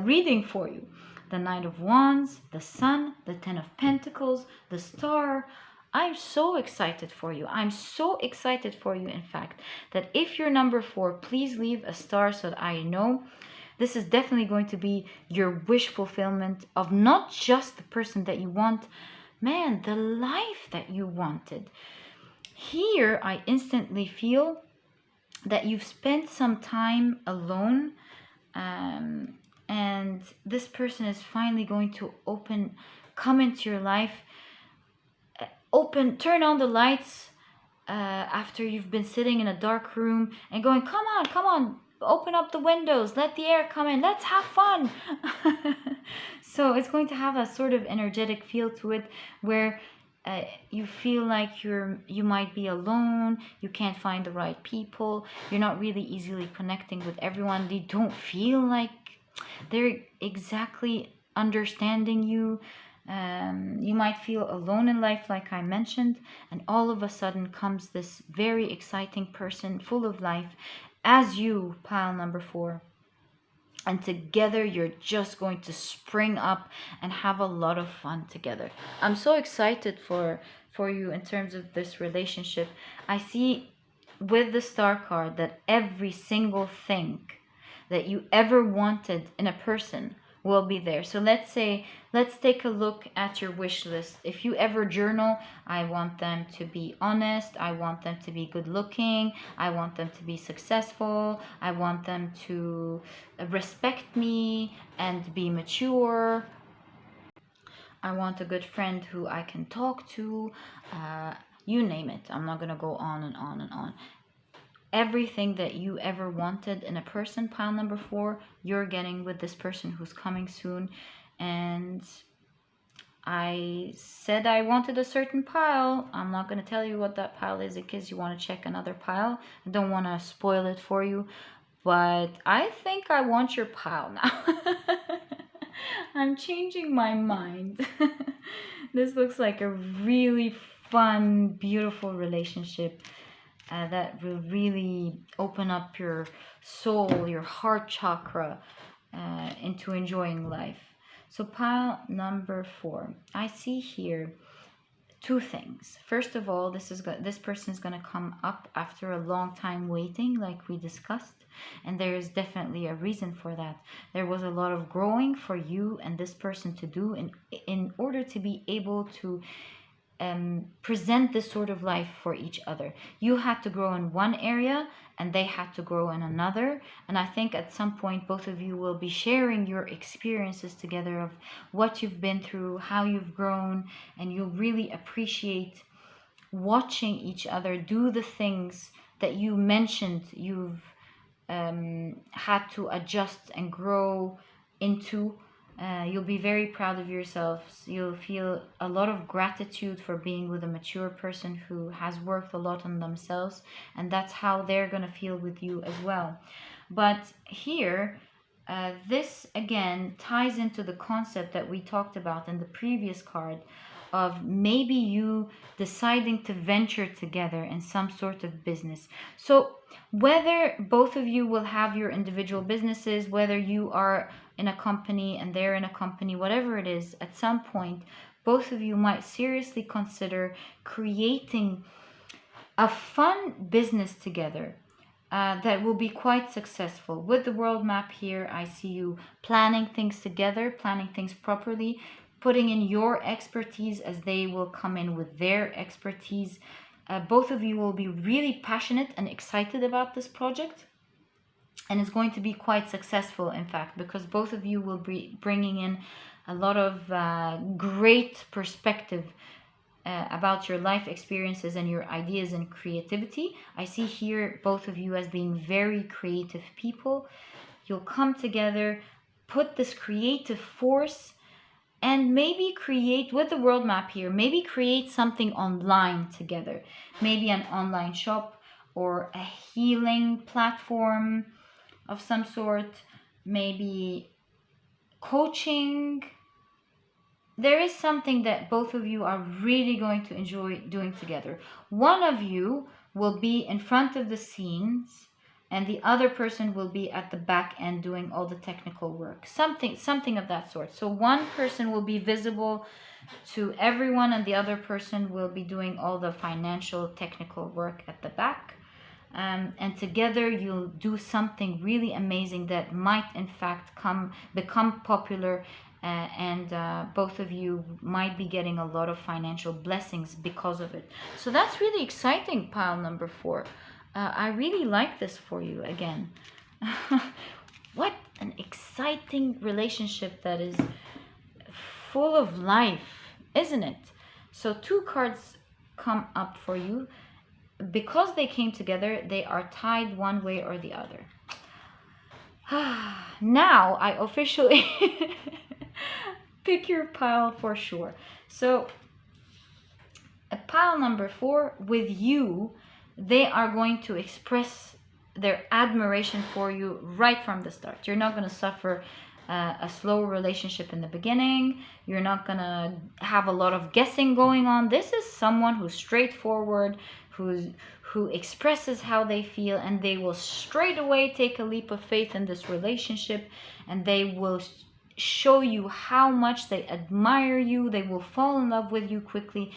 reading for you? The Knight of Wands, the Sun, the Ten of Pentacles, the Star. I'm so excited for you. I'm so excited for you, in fact, that if you're number 4, please leave a star so that I know. This is definitely going to be your wish fulfillment of not just the person that you want, man, the life that you wanted. Here, I instantly feel that you've spent some time alone, and this person is finally going to come into your life, turn on the lights after you've been sitting in a dark room and going, come on, open up the windows, let the air come in, let's have fun. So it's going to have a sort of energetic feel to it, where you feel like you might be alone, you can't find the right people, you're not really easily connecting with everyone, they don't feel like they're exactly understanding you. You might feel alone in life, like I mentioned, and all of a sudden comes this very exciting person full of life as you, pile number 4. And together you're just going to spring up and have a lot of fun together. I'm so excited for you in terms of this relationship. I see with the Star card that every single thing that you ever wanted in a person will be there. So let's take a look at your wish list. If you ever journal, I want them to be honest, I want them to be good looking, I want them to be successful, I want them to respect me and be mature, I want a good friend who I can talk to, you name it. I'm not gonna go on and on and on. Everything that you ever wanted in a person, pile number 4, you're getting with this person who's coming soon. And I said I wanted a certain pile. I'm not going to tell you what that pile is in case you want to check another pile. I don't want to spoil it for you, but I think I want your pile now. I'm changing my mind. This looks like a really fun, beautiful relationship. That will really open up your soul, your heart chakra, into enjoying life. So pile number 4, I see here 2 things. First of all, this person is going to come up after a long time waiting, like we discussed, and there is definitely a reason for that. There was a lot of growing for you and this person to do in order to be able to present this sort of life for each other. You had to grow in one area and they had to grow in another, and I think at some point both of you will be sharing your experiences together of what you've been through, how you've grown, and you'll really appreciate watching each other do the things that you mentioned you've had to adjust and grow into. You'll be very proud of yourselves. You'll feel a lot of gratitude for being with a mature person who has worked a lot on themselves, and that's how they're going to feel with you as well. But here, this again ties into the concept that we talked about in the previous card of maybe you deciding to venture together in some sort of business. So whether both of you will have your individual businesses, whether you are in a company and they're in a company, whatever it is, at some point both of you might seriously consider creating a fun business together that will be quite successful. With the world map here, I see you planning things together, planning things properly, putting in your expertise as they will come in with their expertise. Both of you will be really passionate and excited about this project, and it's going to be quite successful, in fact, because both of you will be bringing in a lot of great perspective about your life experiences and your ideas and creativity. I see here both of you as being very creative people. You'll come together, put this creative force, and maybe create, with the world map here, maybe create something online together. Maybe an online shop or a healing platform of some sort. maybe coaching. There is something that both of you are really going to enjoy doing together. One of you will be in front of the scenes and the other person will be at the back end doing all the technical work. Something of that sort. So one person will be visible to everyone and the other person will be doing all the financial technical work at the back. And together you'll do something really amazing that might in fact become popular, and both of you might be getting a lot of financial blessings because of it. So that's really exciting, pile number 4. I really like this for you again. What an exciting relationship that is full of life, isn't it? So 2 cards come up for you. Because they came together, they are tied one way or the other. Now I officially pick your pile for sure. So a pile number 4, with you, they are going to express their admiration for you right from the start. You're not going to suffer a slow relationship in the beginning. You're not going to have a lot of guessing going on. This is someone who's straightforward, who expresses how they feel, and they will straight away take a leap of faith in this relationship, and they will show you how much they admire you. They will fall in love with you quickly,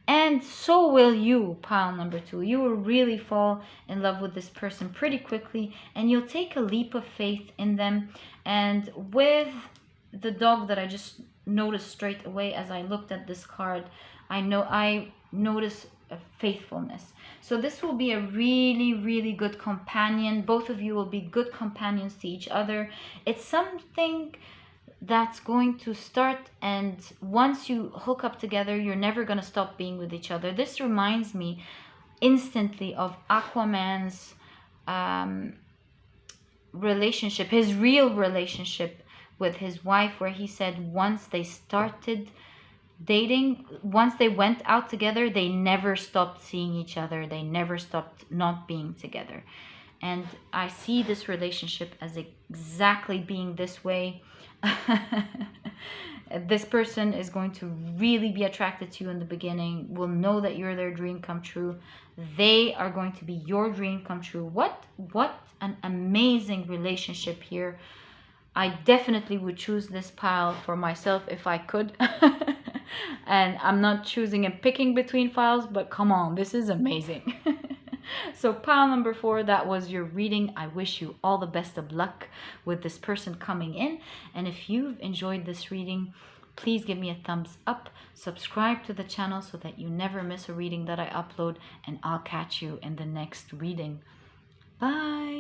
and so will you, pile number 2. You will really fall in love with this person pretty quickly, and you'll take a leap of faith in them. And with the dog that I just noticed straight away as I looked at this card, I noticed faithfulness. So this will be a really, really good companion. Both of you will be good companions to each other. It's something that's going to start, and once you hook up together, you're never going to stop being with each other. This reminds me instantly of Aquaman's relationship, his real relationship with his wife, where he said once they started dating, once they went out together, they never stopped seeing each other. They never stopped not being together. And I see this relationship as exactly being this way. This person is going to really be attracted to you in the beginning, will know that you're their dream come true. They are going to be your dream come true. What an amazing relationship here. I definitely would choose this pile for myself if I could. And I'm not choosing and picking between files, but come on, this is amazing. So pile number 4, that was your reading. I wish you all the best of luck with this person coming in. And if you've enjoyed this reading, please give me a thumbs up. Subscribe to the channel so that you never miss a reading that I upload. And I'll catch you in the next reading. Bye.